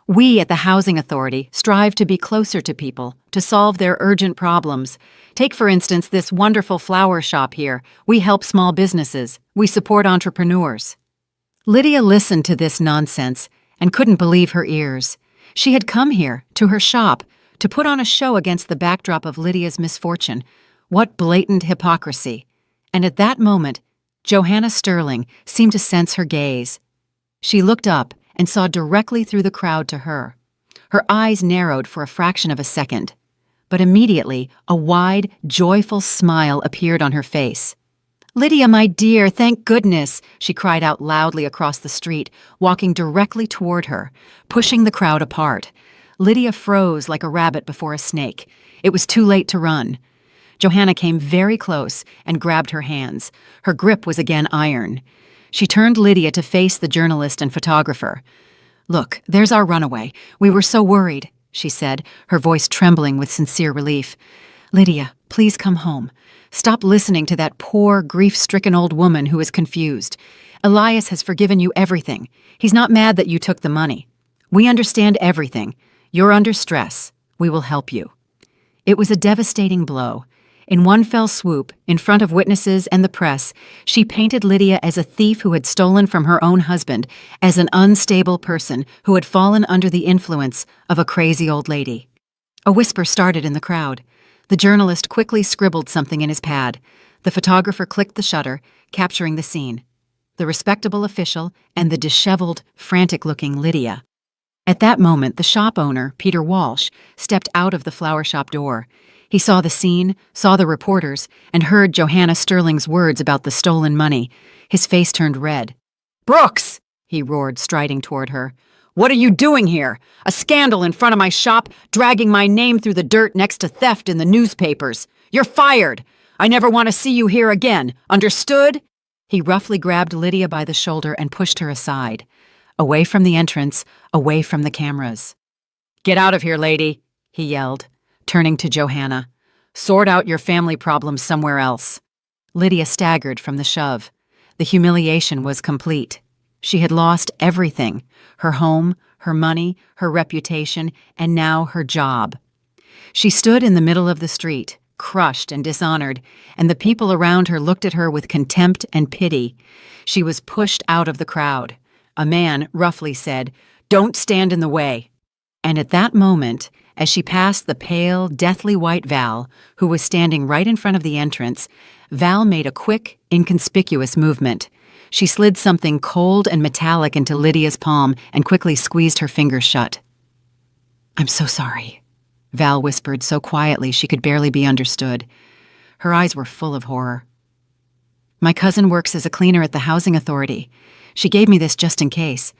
"We at the Housing Authority strive to be closer to people, to solve their urgent problems. Take, for instance, this wonderful flower shop here. We help small businesses. We support entrepreneurs." Lydia listened to this nonsense and couldn't believe her ears. She had come here, to her shop, to put on a show against the backdrop of Lydia's misfortune. What blatant hypocrisy. And at that moment, Johanna Sterling seemed to sense her gaze. She looked up and saw directly through the crowd to her. Her eyes narrowed for a fraction of a second, but immediately a wide, joyful smile appeared on her face. "Lydia, my dear, thank goodness," she cried out loudly across the street, walking directly toward her, pushing the crowd apart. Lydia froze like a rabbit before a snake. It was too late to run. Johanna came very close and grabbed her hands. Her grip was again iron. She turned Lydia to face the journalist and photographer. "Look, there's our runaway. We were so worried," she said, her voice trembling with sincere relief. "Lydia, please come home. Stop listening to that poor, grief-stricken old woman who is confused. Elias has forgiven you everything. He's not mad that you took the money. We understand everything. You're under stress. We will help you." It was a devastating blow. In one fell swoop, in front of witnesses and the press, she painted Lydia as a thief who had stolen from her own husband, as an unstable person who had fallen under the influence of a crazy old lady. A whisper started in the crowd. The journalist quickly scribbled something in his pad. The photographer clicked the shutter, capturing the scene. The respectable official and the disheveled, frantic-looking Lydia. At that moment, the shop owner, Peter Walsh, stepped out of the flower shop door. He saw the scene, saw the reporters, and heard Johanna Sterling's words about the stolen money. His face turned red. "Brooks!" he roared, striding toward her. "What are you doing here? A scandal in front of my shop, dragging my name through the dirt next to theft in the newspapers. You're fired! I never want to see you here again. Understood?" He roughly grabbed Lydia by the shoulder and pushed her aside. Away from the entrance, away from the cameras. "Get out of here, lady," he yelled, turning to Johanna. "Sort out your family problems somewhere else." Lydia staggered from the shove. The humiliation was complete. She had lost everything: her home, her money, her reputation, and now her job. She stood in the middle of the street, crushed and dishonored, and the people around her looked at her with contempt and pity. She was pushed out of the crowd. A man roughly said, "Don't stand in the way." And at that moment, as she passed the pale, deathly white Val, who was standing right in front of the entrance, Val made a quick, inconspicuous movement. She slid something cold and metallic into Lydia's palm and quickly squeezed her fingers shut. "I'm so sorry," Val whispered so quietly she could barely be understood. Her eyes were full of horror. "My cousin works as a cleaner at the Housing Authority. She gave me this just in case.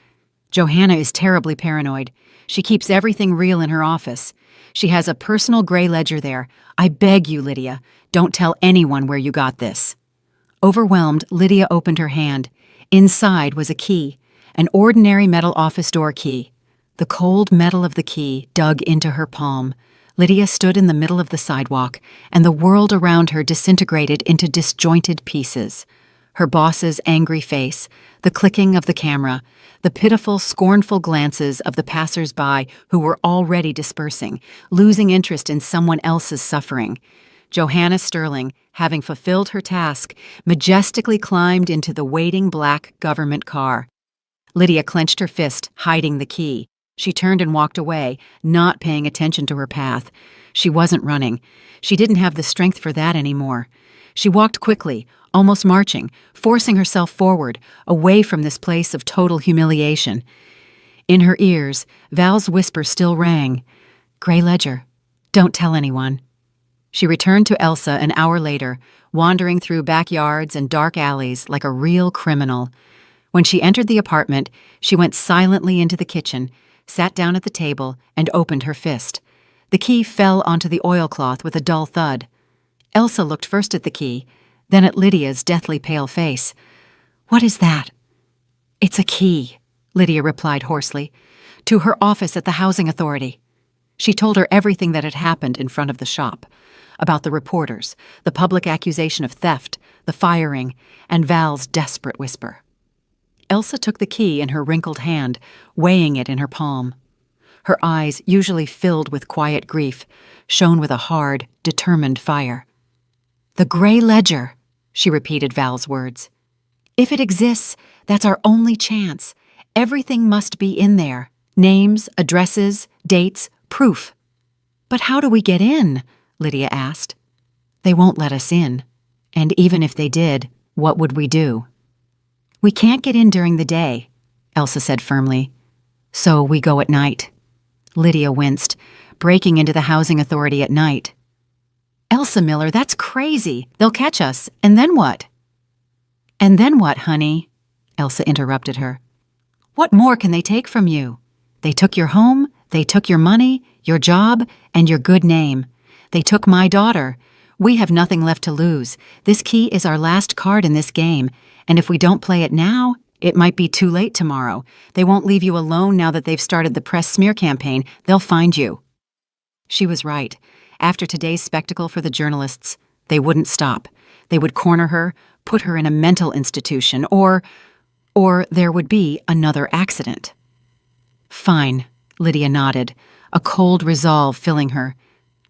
Johanna is terribly paranoid. She keeps everything real in her office. She has a personal gray ledger there. I beg you, Lydia, don't tell anyone where you got this." Overwhelmed, Lydia opened her hand. Inside was a key, an ordinary metal office door key. The cold metal of the key dug into her palm. Lydia stood in the middle of the sidewalk, and the world around her disintegrated into disjointed pieces. Her boss's angry face, the clicking of the camera, the pitiful, scornful glances of the passers-by who were already dispersing, losing interest in someone else's suffering. Johanna Sterling, having fulfilled her task, majestically climbed into the waiting black government car. Lydia clenched her fist, hiding the key. She turned and walked away, not paying attention to her path. She wasn't running. She didn't have the strength for that anymore. She walked quickly, almost marching, forcing herself forward, away from this place of total humiliation. In her ears, Val's whisper still rang. "Gray ledger. Don't tell anyone." She returned to Elsa an hour later, wandering through backyards and dark alleys like a real criminal. When she entered the apartment, she went silently into the kitchen, sat down at the table, and opened her fist. The key fell onto the oilcloth with a dull thud. Elsa looked first at the key, then at Lydia's deathly pale face. "What is that?" "It's a key," Lydia replied hoarsely, "to her office at the housing authority." She told her everything that had happened in front of the shop, about the reporters, the public accusation of theft, the firing, and Val's desperate whisper. Elsa took the key in her wrinkled hand, weighing it in her palm. Her eyes, usually filled with quiet grief, shone with a hard, determined fire. "The gray ledger," she repeated Val's words. "If it exists, that's our only chance. Everything must be in there. Names, addresses, dates, proof." "But how do we get in?" Lydia asked. "They won't let us in. And even if they did, what would we do?" "We can't get in during the day," Elsa said firmly. "So we go at night." Lydia winced, breaking into the housing authority at night. "Elsa Miller, that's crazy. They'll catch us, and then what?" "And then what, honey?" Elsa interrupted her. "What more can they take from you? They took your home, they took your money, your job, and your good name. They took my daughter. We have nothing left to lose. This key is our last card in this game, and if we don't play it now, it might be too late tomorrow. They won't leave you alone now that they've started the press smear campaign. They'll find you." She was right. After today's spectacle for the journalists, they wouldn't stop. They would corner her, put her in a mental institution, or there would be another accident. "Fine," Lydia nodded, a cold resolve filling her.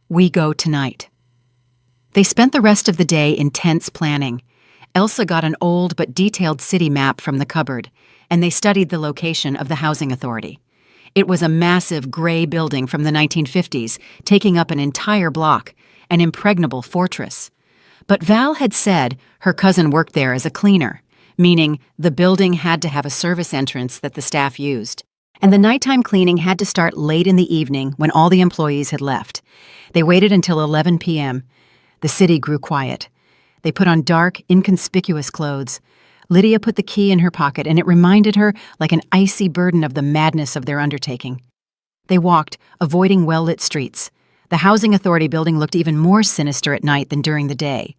"We go tonight." They spent the rest of the day in tense planning. Elsa got an old but detailed city map from the cupboard, and they studied the location of the housing authority. It was a massive gray building from the 1950s, taking up an entire block, an impregnable fortress. But Val had said her cousin worked there as a cleaner, meaning the building had to have a service entrance that the staff used. And the nighttime cleaning had to start late in the evening when all the employees had left. They waited until 11 p.m. The city grew quiet. They put on dark, inconspicuous clothes. Lydia put the key in her pocket, and it reminded her like an icy burden of the madness of their undertaking. They walked, avoiding well-lit streets. The housing authority building looked even more sinister at night than during the day.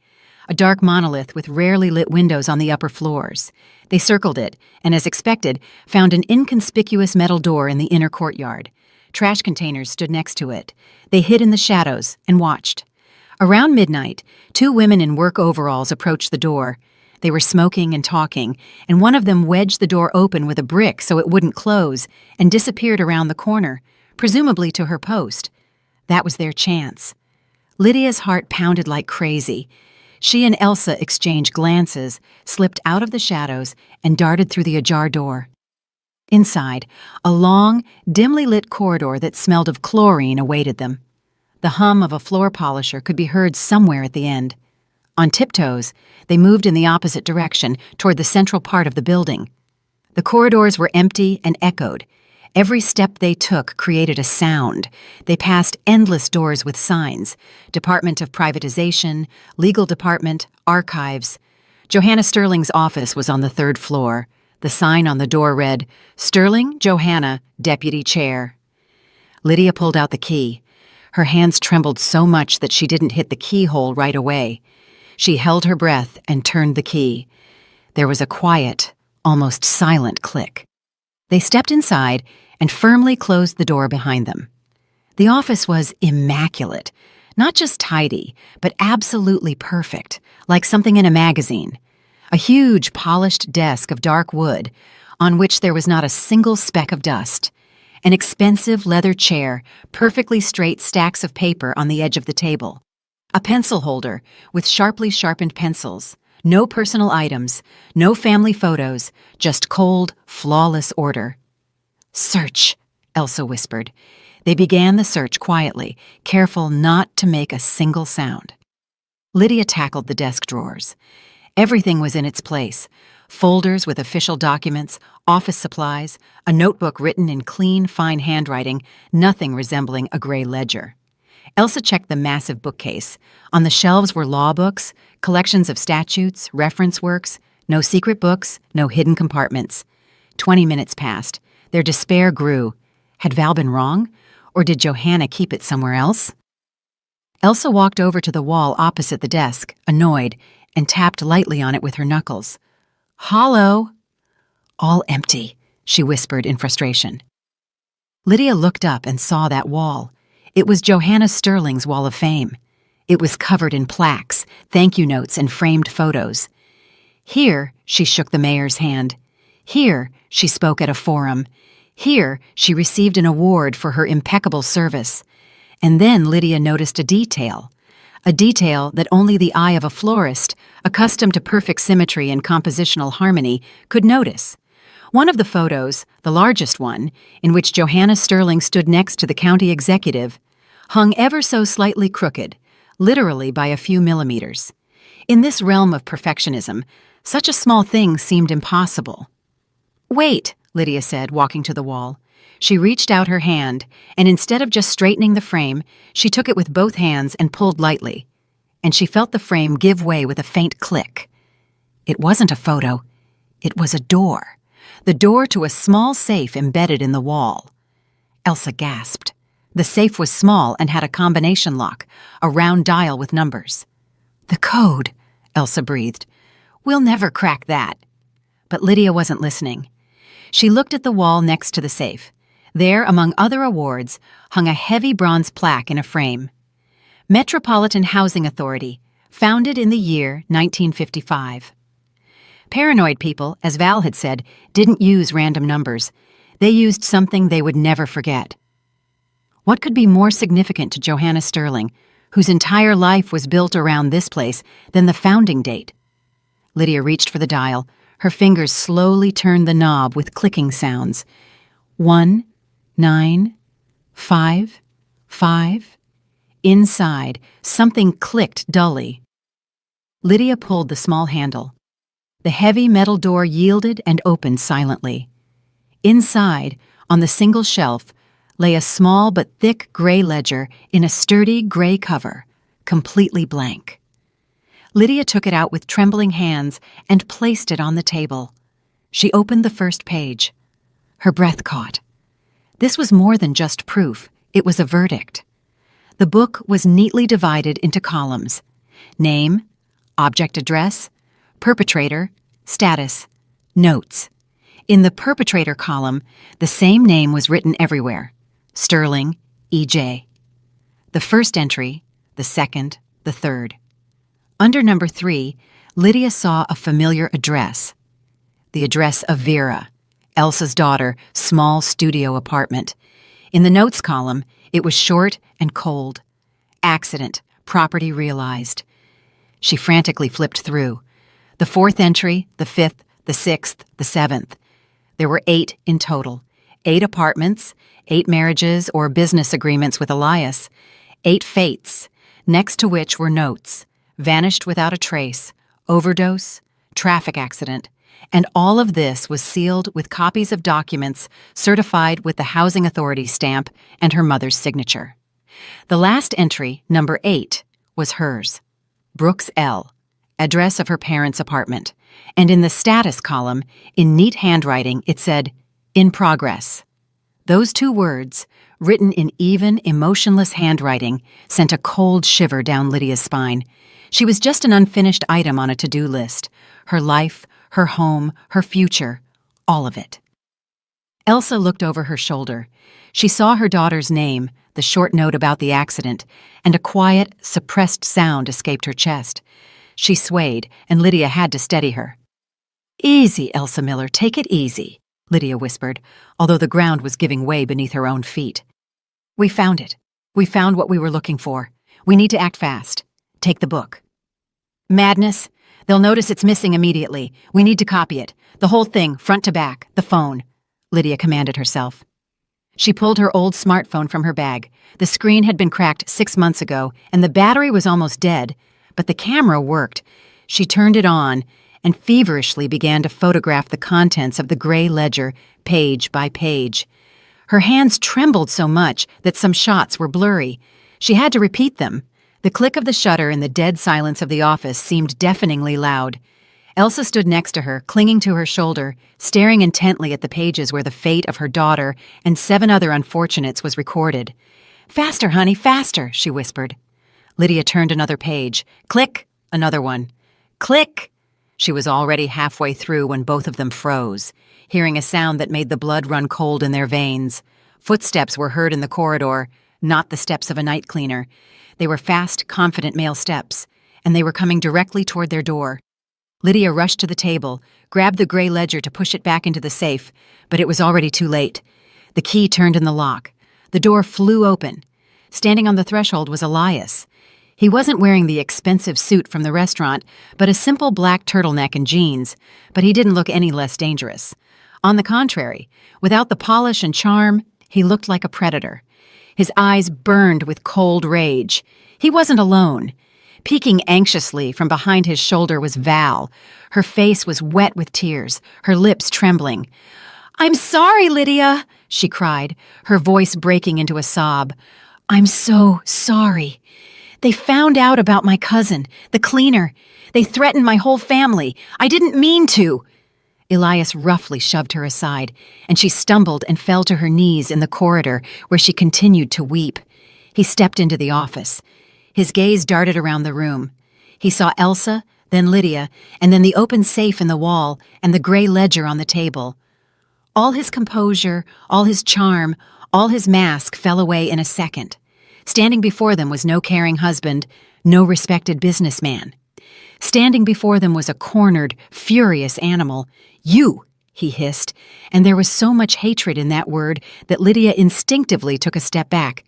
A dark monolith with rarely lit windows on the upper floors. They circled it, and as expected, found an inconspicuous metal door in the inner courtyard. Trash containers stood next to it. They hid in the shadows and watched. Around midnight, two women in work overalls approached the door. They were smoking and talking, and one of them wedged the door open with a brick so it wouldn't close and disappeared around the corner, presumably to her post. That was their chance. Lydia's heart pounded like crazy. She and Elsa exchanged glances, slipped out of the shadows, and darted through the ajar door. Inside, a long, dimly lit corridor that smelled of chlorine awaited them. The hum of a floor polisher could be heard somewhere at the end. On tiptoes, they moved in the opposite direction, toward the central part of the building. The corridors were empty and echoed. Every step they took created a sound. They passed endless doors with signs: Department of Privatization, Legal Department, Archives. Johanna Sterling's office was on the third floor. The sign on the door read, "Sterling, Johanna, Deputy Chair." Lydia pulled out the key. Her hands trembled so much that she didn't hit the keyhole right away. She held her breath and turned the key. There was a quiet, almost silent click. They stepped inside and firmly closed the door behind them. The office was immaculate, not just tidy, but absolutely perfect, like something in a magazine. A huge polished desk of dark wood, on which there was not a single speck of dust. An expensive leather chair, perfectly straight stacks of paper on the edge of the table. A pencil holder with sharply sharpened pencils. No personal items, no family photos, just cold, flawless order. "Search," Elsa whispered. They began the search quietly, careful not to make a single sound. Lydia tackled the desk drawers. Everything was in its place. Folders with official documents, office supplies, a notebook written in clean, fine handwriting, nothing resembling a gray ledger. Elsa checked the massive bookcase. On the shelves were law books, collections of statutes, reference works, no secret books, no hidden compartments. 20 minutes passed. Their despair grew. Had Val been wrong? Or did Johanna keep it somewhere else? Elsa walked over to the wall opposite the desk, annoyed, and tapped lightly on it with her knuckles. "Hollow." "All empty," she whispered in frustration. Lydia looked up and saw that wall. It was Johanna Sterling's Wall of Fame. It was covered in plaques, thank you notes, and framed photos. Here, she shook the mayor's hand. Here, she spoke at a forum. Here, she received an award for her impeccable service. And then Lydia noticed a detail that only the eye of a florist, accustomed to perfect symmetry and compositional harmony, could notice. One of the photos, the largest one, in which Johanna Sterling stood next to the county executive, hung ever so slightly crooked, literally by a few millimeters. In this realm of perfectionism, such a small thing seemed impossible. "Wait," Lydia said, walking to the wall. She reached out her hand, and instead of just straightening the frame, she took it with both hands and pulled lightly. And she felt the frame give way with a faint click. It wasn't a photo. It was a door. The door to a small safe embedded in the wall. Elsa gasped. The safe was small and had a combination lock, a round dial with numbers. "The code," Elsa breathed. "We'll never crack that." But Lydia wasn't listening. She looked at the wall next to the safe. There, among other awards, hung a heavy bronze plaque in a frame. Metropolitan Housing Authority, founded in the year 1955. Paranoid people, as Val had said, didn't use random numbers. They used something they would never forget. What could be more significant to Johanna Sterling, whose entire life was built around this place, than the founding date? Lydia reached for the dial. Her fingers slowly turned the knob with clicking sounds. 1, 9, 5, 5. Inside, something clicked dully. Lydia pulled the small handle. The heavy metal door yielded and opened silently. Inside, on the single shelf, lay a small but thick gray ledger in a sturdy gray cover, completely blank. Lydia took it out with trembling hands and placed it on the table. She opened the first page. Her breath caught. This was more than just proof. It was a verdict. The book was neatly divided into columns: name, object address, perpetrator, status, notes. In the perpetrator column, the same name was written everywhere: Sterling, E.J. The first entry, the second, the third. Under number 3, Lydia saw a familiar address. The address of Vera, Elsa's daughter, small studio apartment. In the notes column, it was short and cold. Accident, property realized. She frantically flipped through. The 4th entry, the 5th, the 6th, the 7th. There were 8 in total. 8 apartments, 8 marriages or business agreements with Elias, 8 fates, next to which were notes: vanished without a trace, overdose, traffic accident. And all of this was sealed with copies of documents certified with the Housing Authority stamp and her mother's signature. The last entry, number 8, was hers. Brooks L., address of her parents' apartment. And in the status column, in neat handwriting, it said, "In progress." Those 2 words, written in even, emotionless handwriting, sent a cold shiver down Lydia's spine. She was just an unfinished item on a to-do list. Her life, her home, her future, all of it. Elsa looked over her shoulder. She saw her daughter's name, the short note about the accident, and a quiet, suppressed sound escaped her chest. She swayed, and Lydia had to steady her. "Easy, Elsa Miller, take it easy," Lydia whispered, although the ground was giving way beneath her own feet. "We found it. We found what we were looking for. We need to act fast. Take the book." "Madness. They'll notice it's missing immediately. We need to copy it. The whole thing, front to back, the phone," Lydia commanded herself. She pulled her old smartphone from her bag. The screen had been cracked 6 months ago, and the battery was almost dead, but the camera worked. She turned it on and feverishly began to photograph the contents of the gray ledger, page by page. Her hands trembled so much that some shots were blurry. She had to repeat them. The click of the shutter in the dead silence of the office seemed deafeningly loud. Elsa stood next to her, clinging to her shoulder, staring intently at the pages where the fate of her daughter and 7 other unfortunates was recorded. "Faster, honey, faster," she whispered. Lydia turned another page. Click, another one. Click! She was already halfway through when both of them froze, hearing a sound that made the blood run cold in their veins. Footsteps were heard in the corridor, not the steps of a night cleaner. They were fast, confident male steps, and they were coming directly toward their door. Lydia rushed to the table, grabbed the gray ledger to push it back into the safe, but it was already too late. The key turned in the lock. The door flew open. Standing on the threshold was Elias. He wasn't wearing the expensive suit from the restaurant, but a simple black turtleneck and jeans, but he didn't look any less dangerous. On the contrary, without the polish and charm, he looked like a predator. His eyes burned with cold rage. He wasn't alone. Peeking anxiously from behind his shoulder was Val. Her face was wet with tears, her lips trembling. "I'm sorry, Lydia," she cried, her voice breaking into a sob. "I'm so sorry. They found out about my cousin, the cleaner. They threatened my whole family. I didn't mean to." Elias roughly shoved her aside, and she stumbled and fell to her knees in the corridor, where she continued to weep. He stepped into the office. His gaze darted around the room. He saw Elsa, then Lydia, and then the open safe in the wall and the gray ledger on the table. All his composure, all his charm, all his mask fell away in a second. Standing before them was no caring husband, no respected businessman. Standing before them was a cornered, furious animal. "You," he hissed, and there was so much hatred in that word that Lydia instinctively took a step back.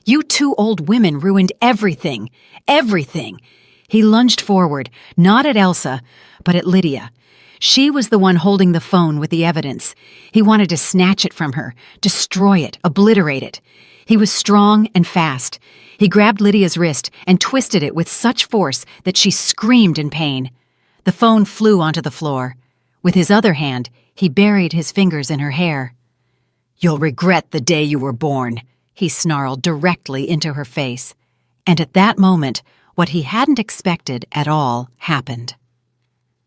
"You 2 old women ruined everything, everything." He lunged forward, not at Elsa, but at Lydia. She was the one holding the phone with the evidence. He wanted to snatch it from her, destroy it, obliterate it. He was strong and fast. He grabbed Lydia's wrist and twisted it with such force that she screamed in pain. The phone flew onto the floor. With his other hand, he buried his fingers in her hair. "You'll regret the day you were born," he snarled directly into her face. And at that moment, what he hadn't expected at all happened.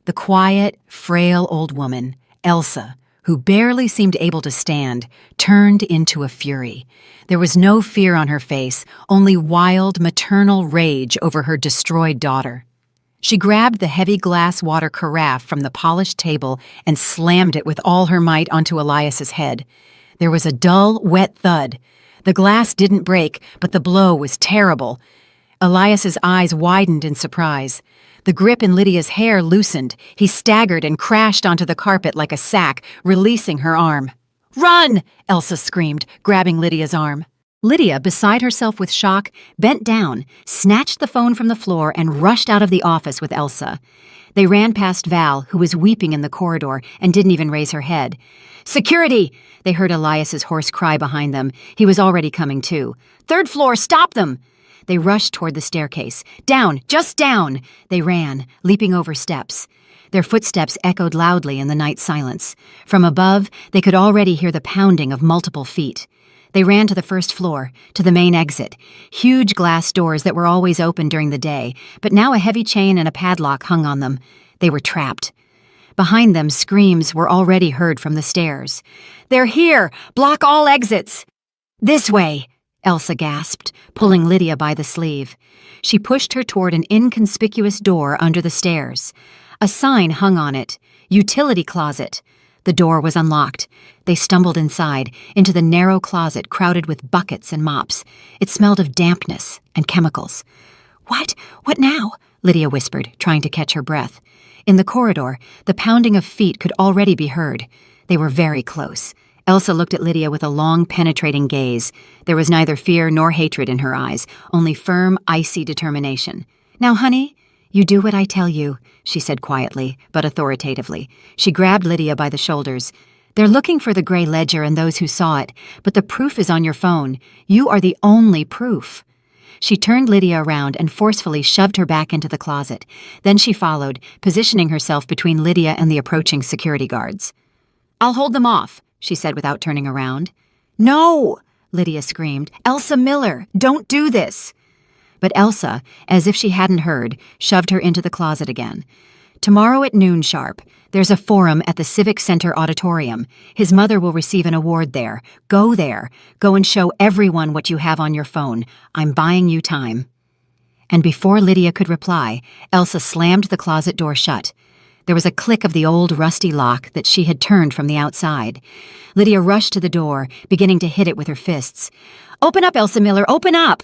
The quiet, frail old woman, Elsa, who barely seemed able to stand, turned into a fury. There was no fear on her face, only wild, maternal rage over her destroyed daughter. She grabbed the heavy glass water carafe from the polished table and slammed it with all her might onto Elias's head. There was a dull, wet thud. The glass didn't break, but the blow was terrible. Elias's eyes widened in surprise. The grip in Lydia's hair loosened. He staggered and crashed onto the carpet like a sack, releasing her arm. "Run!" Elsa screamed, grabbing Lydia's arm. Lydia, beside herself with shock, bent down, snatched the phone from the floor, and rushed out of the office with Elsa. They ran past Val, who was weeping in the corridor and didn't even raise her head. "Security!" They heard Elias's hoarse cry behind them. He was already coming too. "Third floor, stop them!" They rushed toward the staircase. "Down! Just down!" They ran, leaping over steps. Their footsteps echoed loudly in the night silence. From above, they could already hear the pounding of multiple feet. They ran to the first floor, to the main exit, huge glass doors that were always open during the day, but now a heavy chain and a padlock hung on them. They were trapped. Behind them, screams were already heard from the stairs. "They're here! Block all exits!" "This way!" Elsa gasped, pulling Lydia by the sleeve. She pushed her toward an inconspicuous door under the stairs. A sign hung on it, "Utility Closet." The door was unlocked. They stumbled inside, into the narrow closet crowded with buckets and mops. It smelled of dampness and chemicals. "What? What now?" Lydia whispered, trying to catch her breath. In the corridor, the pounding of feet could already be heard. They were very close. Elsa looked at Lydia with a long, penetrating gaze. There was neither fear nor hatred in her eyes, only firm, icy determination. "Now, honey, you do what I tell you," she said quietly, but authoritatively. She grabbed Lydia by the shoulders. "They're looking for the gray ledger and those who saw it, but the proof is on your phone. You are the only proof." She turned Lydia around and forcefully shoved her back into the closet. Then she followed, positioning herself between Lydia and the approaching security guards. "I'll hold them off," she said without turning around. "No!" Lydia screamed. "Elsa Miller, don't do this!" But Elsa, as if she hadn't heard, shoved her into the closet again. "Tomorrow at noon sharp, there's a forum at the Civic Center auditorium. His mother will receive an award there. Go there. Go and show everyone what you have on your phone. I'm buying you time." And before Lydia could reply, Elsa slammed the closet door shut. There was a click of the old rusty lock that she had turned from the outside. Lydia rushed to the door, beginning to hit it with her fists. "Open up, Elsa Miller, open up!"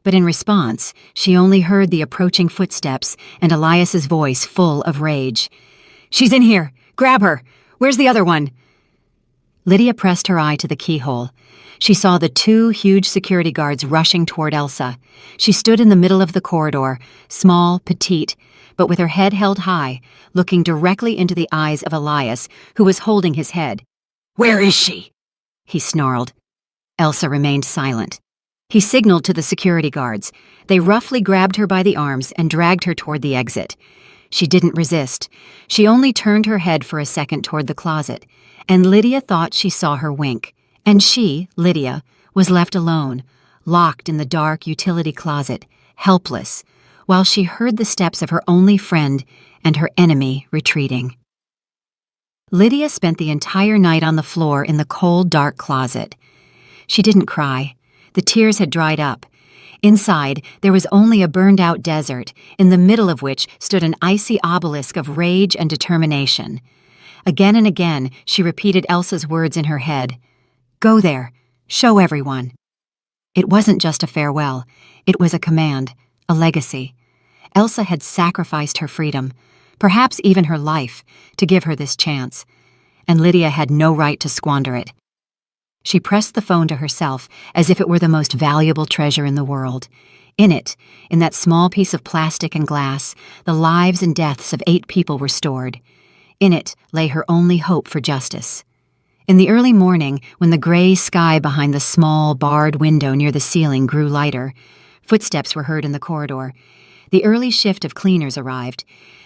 But in response, she only heard the approaching footsteps and Elias's voice full of rage. "She's in here! Grab her! Where's the other one?" Lydia pressed her eye to the keyhole. She saw the two huge security guards rushing toward Elsa. She stood in the middle of the corridor, small, petite, but with her head held high, looking directly into the eyes of Elias, who was holding his head. "Where is she?" he snarled. Elsa remained silent. He signaled to the security guards. They roughly grabbed her by the arms and dragged her toward the exit. She didn't resist. She only turned her head for a second toward the closet, and Lydia thought she saw her wink. And she, Lydia, was left alone, locked in the dark utility closet, helpless, while she heard the steps of her only friend and her enemy retreating. Lydia spent the entire night on the floor in the cold, dark closet. She didn't cry. The tears had dried up. Inside, there was only a burned-out desert, in the middle of which stood an icy obelisk of rage and determination. Again and again, she repeated Elsa's words in her head. "Go there. Show everyone." It wasn't just a farewell. It was a command, a legacy. Elsa had sacrificed her freedom, perhaps even her life, to give her this chance, and Lydia had no right to squander it. She pressed the phone to herself as if it were the most valuable treasure in the world. In it, in that small piece of plastic and glass, the lives and deaths of 8 people were stored. In it lay her only hope for justice. In the early morning, when the gray sky behind the small, barred window near the ceiling grew lighter, footsteps were heard in the corridor. The early shift of cleaners arrived.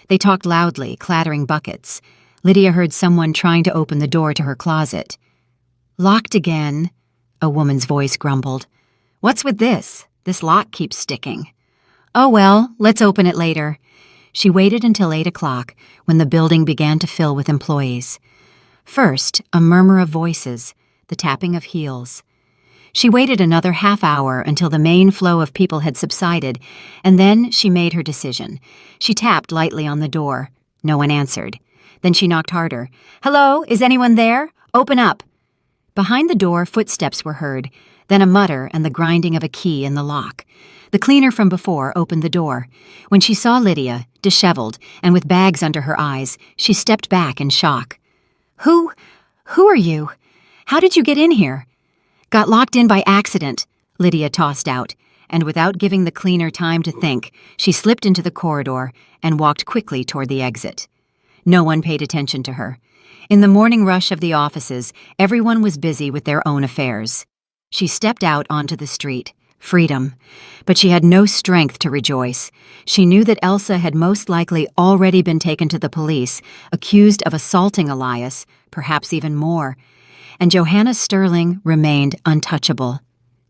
They talked loudly, clattering buckets. Lydia heard someone trying to open the door to her closet. "Locked again," a woman's voice grumbled. "What's with this? This lock keeps sticking." "Oh well, let's open it later." She waited until 8 o'clock, when the building began to fill with employees. First, a murmur of voices, the tapping of heels. She waited another half hour until the main flow of people had subsided, and then she made her decision. She tapped lightly on the door. No one answered. Then she knocked harder. "Hello, is anyone there? Open up." Behind the door, footsteps were heard, then a mutter and the grinding of a key in the lock. The cleaner from before opened the door. When she saw Lydia, disheveled and with bags under her eyes, she stepped back in shock. Who are you? How did you get in here?" "Got locked in by accident," Lydia tossed out, and without giving the cleaner time to think, she slipped into the corridor and walked quickly toward the exit. No one paid attention to her. In the morning rush of the offices, everyone was busy with their own affairs. She stepped out onto the street. Freedom. But she had no strength to rejoice. She knew that Elsa had most likely already been taken to the police, accused of assaulting Elias, perhaps even more. And Johanna Sterling remained untouchable.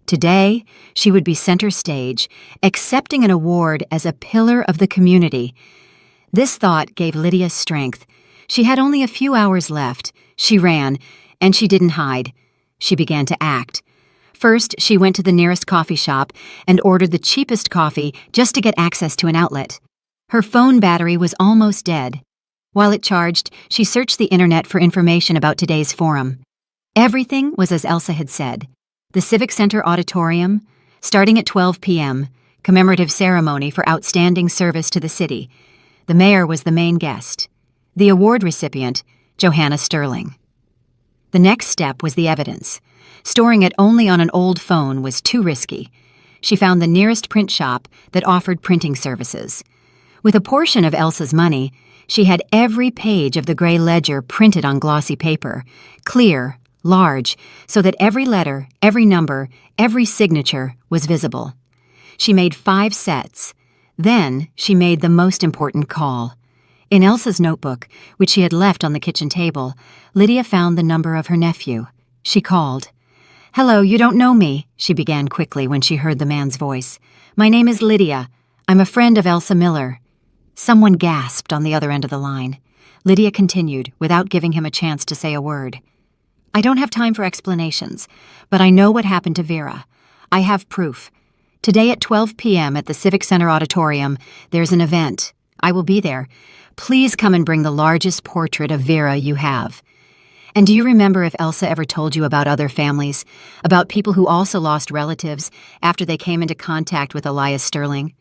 Today, she would be center stage, accepting an award as a pillar of the community. This thought gave Lydia strength. She had only a few hours left. She ran, and she didn't hide. She began to act. First, she went to the nearest coffee shop and ordered the cheapest coffee just to get access to an outlet. Her phone battery was almost dead. While it charged, she searched the internet for information about today's forum. Everything was as Elsa had said. The Civic Center auditorium, starting at 12 p.m., commemorative ceremony for outstanding service to the city. The mayor was the main guest. The award recipient, Johanna Sterling. The next step was the evidence. Storing it only on an old phone was too risky. She found the nearest print shop that offered printing services. With a portion of Elsa's money, she had every page of the gray ledger printed on glossy paper, clear, large, so that every letter, every number, every signature was visible. She made 5 sets. Then she made the most important call. In Elsa's notebook, which she had left on the kitchen table, Lydia found the number of her nephew. She called. "Hello, you don't know me," she began quickly when she heard the man's voice. "My name is Lydia. I'm a friend of Elsa Miller." Someone gasped on the other end of the line. Lydia continued, without giving him a chance to say a word. "I don't have time for explanations, but I know what happened to Vera. I have proof. Today at 12 p.m. at the Civic Center auditorium, there's an event. I will be there. Please come and bring the largest portrait of Vera you have. And do you remember if Elsa ever told you about other families, about people who also lost relatives after they came into contact with Elias Sterling?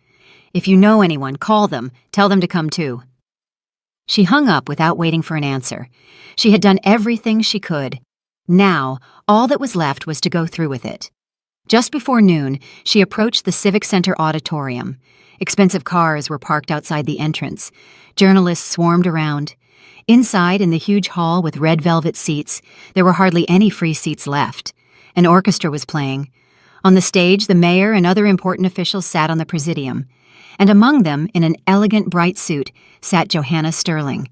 If you know anyone, call them. Tell them to come too." She hung up without waiting for an answer. She had done everything she could. Now, all that was left was to go through with it. Just before noon, she approached the Civic Center auditorium. Expensive cars were parked outside the entrance. Journalists swarmed around. Inside, in the huge hall with red velvet seats, there were hardly any free seats left. An orchestra was playing. On the stage, the mayor and other important officials sat on the presidium. And among them, in an elegant bright suit, sat Johanna Sterling.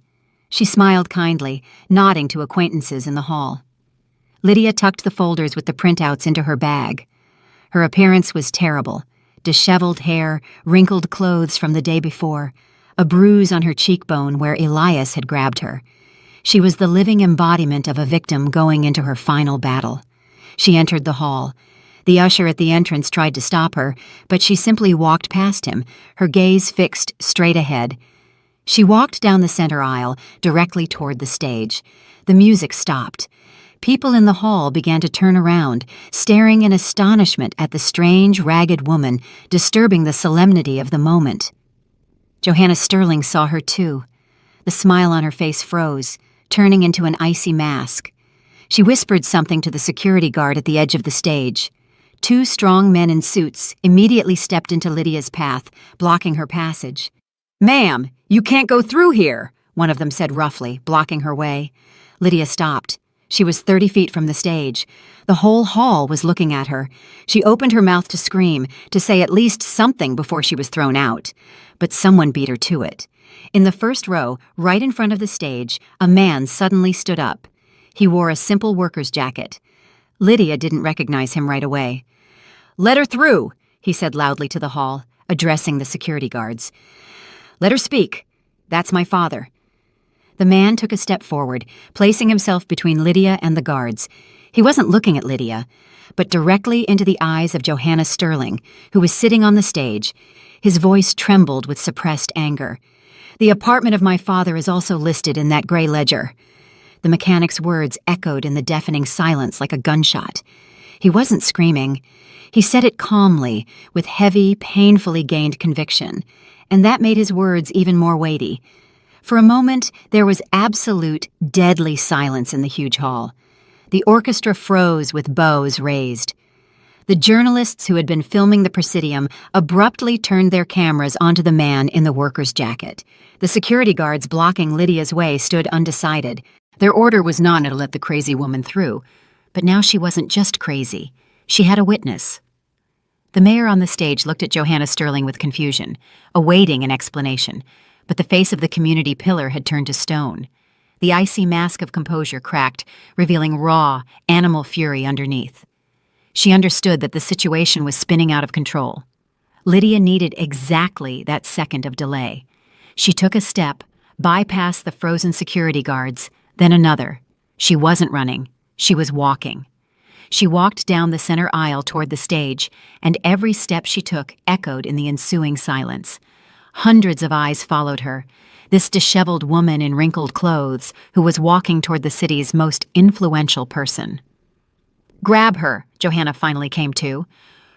She smiled kindly, nodding to acquaintances in the hall. Lydia tucked the folders with the printouts into her bag. Her appearance was terrible. Disheveled hair, wrinkled clothes from the day before, a bruise on her cheekbone where Elias had grabbed her. She was the living embodiment of a victim going into her final battle. She entered the hall. The usher at the entrance tried to stop her, but she simply walked past him, her gaze fixed straight ahead. She walked down the center aisle, directly toward the stage. The music stopped. People in the hall began to turn around, staring in astonishment at the strange, ragged woman, disturbing the solemnity of the moment. Johanna Sterling saw her too. The smile on her face froze, turning into an icy mask. She whispered something to the security guard at the edge of the stage. 2 strong men in suits immediately stepped into Lydia's path, blocking her passage. "Ma'am, you can't go through here," one of them said roughly, blocking her way. Lydia stopped. She was 30 feet from the stage. The whole hall was looking at her. She opened her mouth to scream, to say at least something before she was thrown out. But someone beat her to it. In the first row, right in front of the stage, a man suddenly stood up. He wore a simple worker's jacket. Lydia didn't recognize him right away. "Let her through," he said loudly to the hall, addressing the security guards. "Let her speak. That's my father." The man took a step forward, placing himself between Lydia and the guards. He wasn't looking at Lydia, but directly into the eyes of Johanna Sterling, who was sitting on the stage. His voice trembled with suppressed anger. "The apartment of my father is also listed in that gray ledger." The mechanic's words echoed in the deafening silence like a gunshot. He wasn't screaming. He said it calmly, with heavy, painfully gained conviction, and that made his words even more weighty. For a moment, there was absolute, deadly silence in the huge hall. The orchestra froze with bows raised. The journalists who had been filming the presidium abruptly turned their cameras onto the man in the worker's jacket. The security guards blocking Lydia's way stood undecided. Their order was not to let the crazy woman through, but now she wasn't just crazy. She had a witness. The mayor on the stage looked at Johanna Sterling with confusion, awaiting an explanation, but the face of the community pillar had turned to stone. The icy mask of composure cracked, revealing raw, animal fury underneath. She understood that the situation was spinning out of control. Lydia needed exactly that second of delay. She took a step, bypassed the frozen security guards, then another. She wasn't running. She was walking. She walked down the center aisle toward the stage, and every step she took echoed in the ensuing silence. Hundreds of eyes followed her. This disheveled woman in wrinkled clothes who was walking toward the city's most influential person. "Grab her," Johanna finally came to.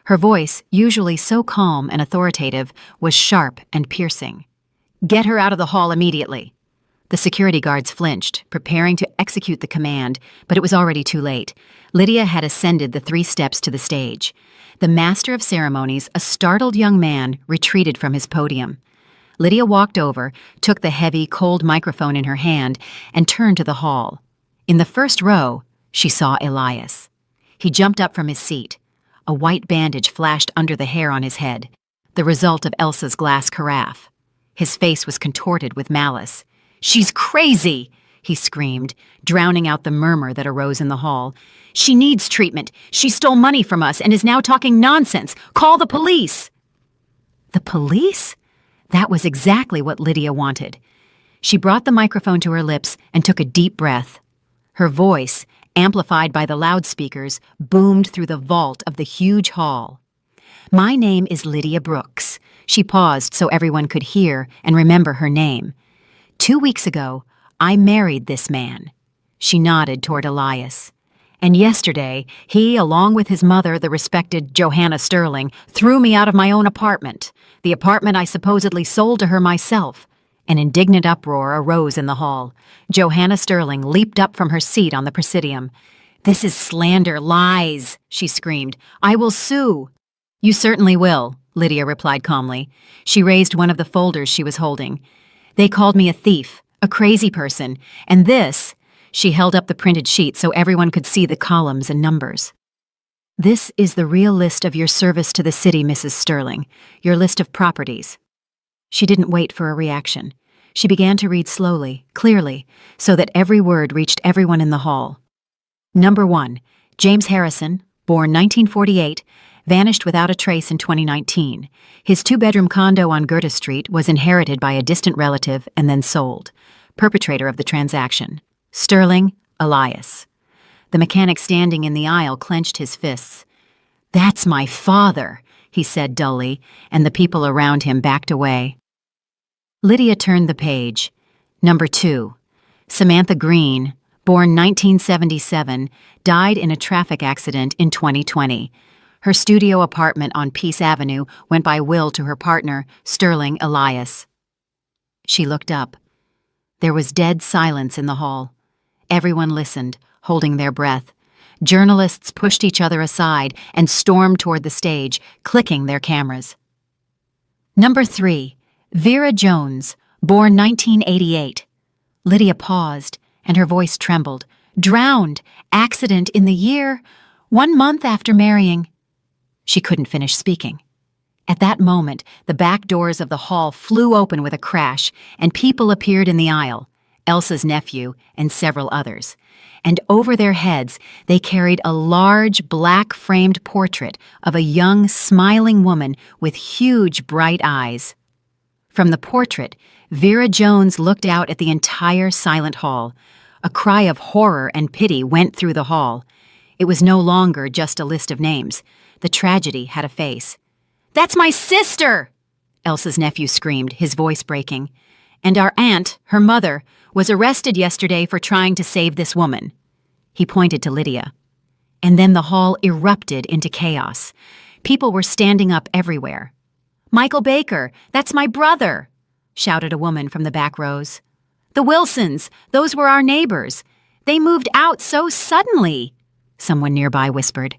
Her voice, usually so calm and authoritative, was sharp and piercing. "Get her out of the hall immediately." The security guards flinched, preparing to execute the command, but it was already too late. Lydia had ascended the 3 steps to the stage. The master of ceremonies, a startled young man, retreated from his podium. Lydia walked over, took the heavy, cold microphone in her hand, and turned to the hall. In the first row, she saw Elias. He jumped up from his seat. A white bandage flashed under the hair on his head, the result of Elsa's glass carafe. His face was contorted with malice. "She's crazy!" he screamed, drowning out the murmur that arose in the hall. "She needs treatment. She stole money from us and is now talking nonsense. Call the police!" The police? That was exactly what Lydia wanted. She brought the microphone to her lips and took a deep breath. Her voice, amplified by the loudspeakers, boomed through the vault of the huge hall. "My name is Lydia Brooks." She paused so everyone could hear and remember her name. "2 weeks ago, I married this man." She nodded toward Elias. "And yesterday, he, along with his mother, the respected Johanna Sterling, threw me out of my own apartment, the apartment I supposedly sold to her myself." An indignant uproar arose in the hall. Johanna Sterling leaped up from her seat on the presidium. "This is slander, lies," she screamed. "I will sue." "You certainly will," Lydia replied calmly. She raised one of the folders she was holding. "They called me a thief, a crazy person, and this—" She held up the printed sheet so everyone could see the columns and numbers. "This is the real list of your service to the city, Mrs. Sterling, your list of properties." She didn't wait for a reaction. She began to read slowly, clearly, so that every word reached everyone in the hall. Number 1, James Harrison, born 1948, vanished without a trace in 2019. His 2-bedroom condo on Goethe Street was inherited by a distant relative and then sold. Perpetrator of the transaction: Sterling Elias. The mechanic standing in the aisle clenched his fists. "That's my father," he said dully, and the people around him backed away. Lydia turned the page. Number 2, Samantha Green, born 1977, died in a traffic accident in 2020. Her studio apartment on Peace Avenue went by will to her partner, Sterling Elias. She looked up. There was dead silence in the hall. Everyone listened, holding their breath. Journalists pushed each other aside and stormed toward the stage, clicking their cameras. Number 3, Vera Jones, born 1988. Lydia paused, and her voice trembled. "Drowned, accident in the year, 1 month after marrying." She couldn't finish speaking. At that moment, the back doors of the hall flew open with a crash, and people appeared in the aisle, Elsa's nephew and several others. And over their heads, they carried a large, black-framed portrait of a young, smiling woman with huge, bright eyes. From the portrait, Vera Jones looked out at the entire silent hall. A cry of horror and pity went through the hall. It was no longer just a list of names. The tragedy had a face. "That's my sister!" Elsa's nephew screamed, his voice breaking. "And our aunt, her mother, was arrested yesterday for trying to save this woman." He pointed to Lydia. And then the hall erupted into chaos. People were standing up everywhere. "Michael Baker, that's my brother!" shouted a woman from the back rows. "The Wilsons, those were our neighbors. They moved out so suddenly," someone nearby whispered.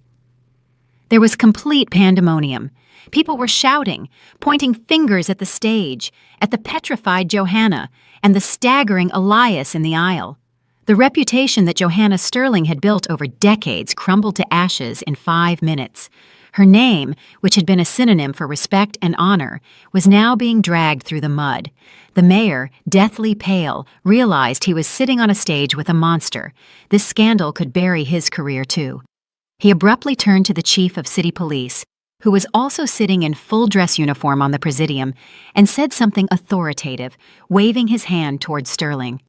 There was complete pandemonium. People were shouting, pointing fingers at the stage, at the petrified Johanna, and the staggering Elias in the aisle. The reputation that Johanna Sterling had built over decades crumbled to ashes in 5 minutes. Her name, which had been a synonym for respect and honor, was now being dragged through the mud. The mayor, deathly pale, realized he was sitting on a stage with a monster. This scandal could bury his career, too. He abruptly turned to the chief of city police, who was also sitting in full dress uniform on the presidium, and said something authoritative, waving his hand toward Sterling.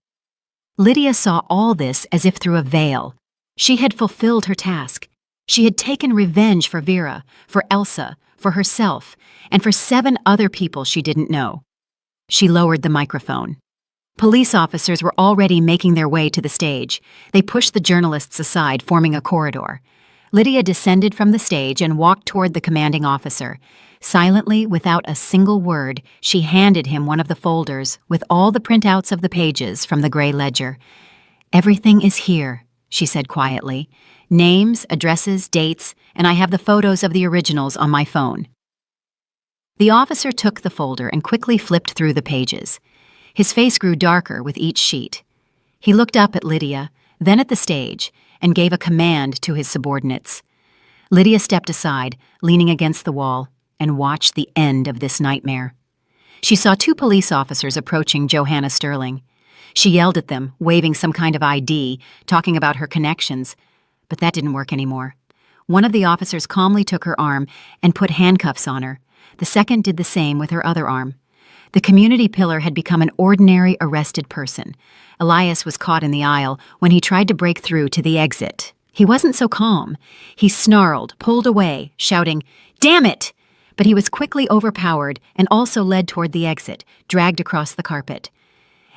Lydia saw all this as if through a veil. She had fulfilled her task. She had taken revenge for Vera, for Elsa, for herself, and for 7 other people she didn't know. She lowered the microphone. Police officers were already making their way to the stage. They pushed the journalists aside, forming a corridor. Lydia descended from the stage and walked toward the commanding officer. Silently, without a single word, she handed him one of the folders with all the printouts of the pages from the gray ledger. "Everything is here," she said quietly. "Names, addresses, dates, and I have the photos of the originals on my phone." The officer took the folder and quickly flipped through the pages. His face grew darker with each sheet. He looked up at Lydia, then at the stage, and gave a command to his subordinates. Lydia stepped aside, leaning against the wall, and watched the end of this nightmare. She saw 2 police officers approaching Johanna Sterling. She yelled at them, waving some kind of ID, talking about her connections, but that didn't work anymore. One of the officers calmly took her arm and put handcuffs on her. The second did the same with her other arm. The community pillar had become an ordinary arrested person. Elias was caught in the aisle when he tried to break through to the exit. He wasn't so calm. He snarled, pulled away, shouting, "Damn it!" But he was quickly overpowered and also led toward the exit, dragged across the carpet.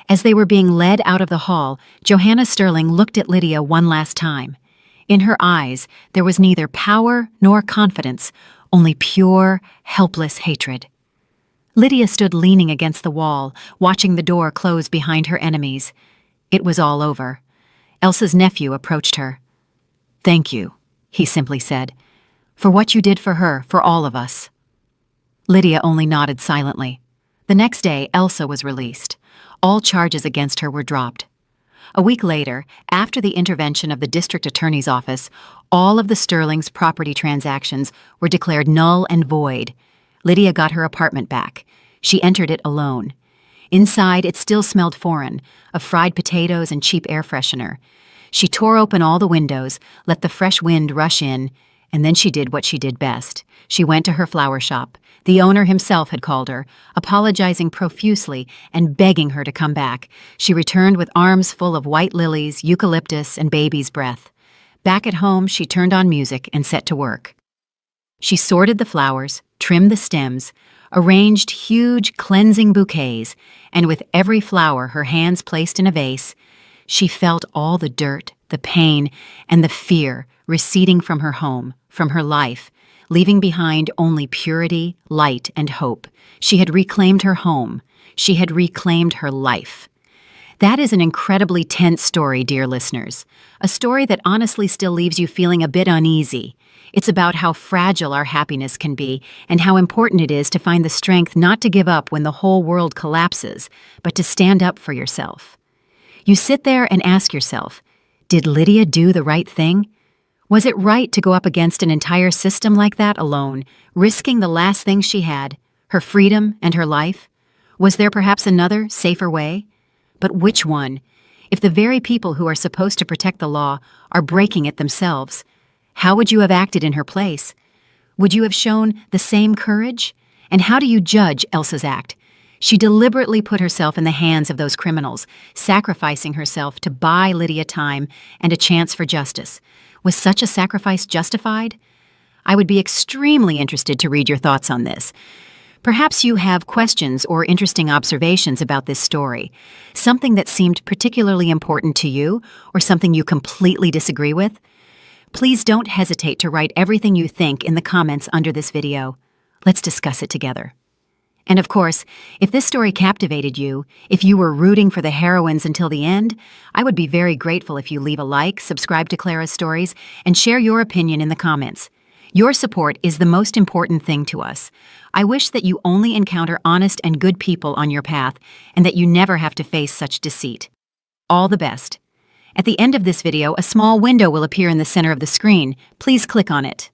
As they were being led out of the hall, Johanna Sterling looked at Lydia one last time. In her eyes, there was neither power nor confidence, only pure, helpless hatred. Lydia stood leaning against the wall, watching the door close behind her enemies. It was all over. Elsa's nephew approached her. "Thank you," he simply said, "for what you did for her, for all of us." Lydia only nodded silently. The next day, Elsa was released. All charges against her were dropped. A week later, after the intervention of the district attorney's office, all of the Sterling's property transactions were declared null and void. Lydia got her apartment back. She entered it alone. Inside, it still smelled foreign, of fried potatoes and cheap air freshener. She tore open all the windows, let the fresh wind rush in, and then she did what she did best. She went to her flower shop. The owner himself had called her, apologizing profusely and begging her to come back. She returned with arms full of white lilies, eucalyptus, and baby's breath. Back at home, she turned on music and set to work. She sorted the flowers, trimmed the stems, arranged huge, cleansing bouquets, and with every flower her hands placed in a vase, she felt all the dirt, the pain, and the fear receding from her home, from her life, leaving behind only purity, light, and hope. She had reclaimed her home. She had reclaimed her life. That is an incredibly tense story, dear listeners. A story that honestly still leaves you feeling a bit uneasy. It's about how fragile our happiness can be and how important it is to find the strength not to give up when the whole world collapses, but to stand up for yourself. You sit there and ask yourself, did Lydia do the right thing? Was it right to go up against an entire system like that alone, risking the last thing she had, her freedom and her life? Was there perhaps another, safer way? But which one? If the very people who are supposed to protect the law are breaking it themselves, how would you have acted in her place? Would you have shown the same courage? And how do you judge Elsa's act? She deliberately put herself in the hands of those criminals, sacrificing herself to buy Lydia time and a chance for justice. Was such a sacrifice justified? I would be extremely interested to read your thoughts on this. Perhaps you have questions or interesting observations about this story, something that seemed particularly important to you, or something you completely disagree with. Please don't hesitate to write everything you think in the comments under this video. Let's discuss it together. And of course, if this story captivated you, if you were rooting for the heroines until the end, I would be very grateful if you leave a like, subscribe to Clara's Stories, and share your opinion in the comments. Your support is the most important thing to us. I wish that you only encounter honest and good people on your path, and that you never have to face such deceit. All the best. At the end of this video, a small window will appear in the center of the screen. Please click on it.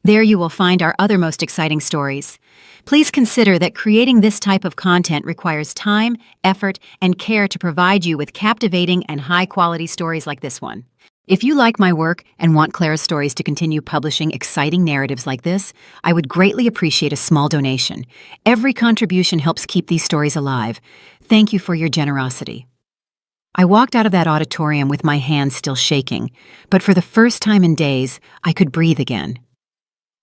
There you will find our other most exciting stories. Please consider that creating this type of content requires time, effort, and care to provide you with captivating and high-quality stories like this one. If you like my work and want Clara's Stories to continue publishing exciting narratives like this, I would greatly appreciate a small donation. Every contribution helps keep these stories alive. Thank you for your generosity. I walked out of that auditorium with my hands still shaking, but for the first time in days, I could breathe again.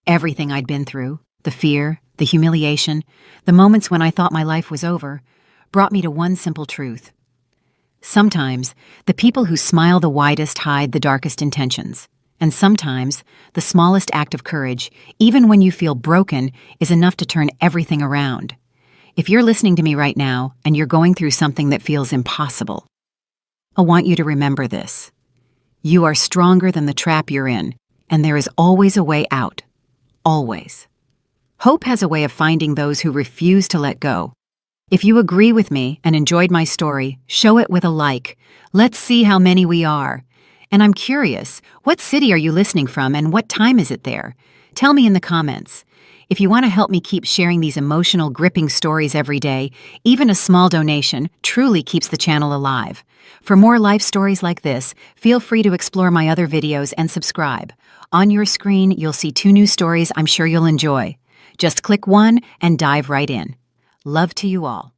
Everything I'd been through, the fear, the humiliation, the moments when I thought my life was over, brought me to one simple truth. Sometimes, the people who smile the widest hide the darkest intentions. And sometimes, the smallest act of courage, even when you feel broken, is enough to turn everything around. If you're listening to me right now and you're going through something that feels impossible, I want you to remember this. You are stronger than the trap you're in, and there is always a way out. Always. Hope has a way of finding those who refuse to let go. If you agree with me and enjoyed my story, show it with a like. Let's see how many we are. And I'm curious, what city are you listening from and what time is it there? Tell me in the comments. If you want to help me keep sharing these emotional, gripping stories every day, even a small donation truly keeps the channel alive. For more life stories like this, feel free to explore my other videos and subscribe. On your screen, you'll see 2 new stories I'm sure you'll enjoy. Just click one and dive right in. Love to you all.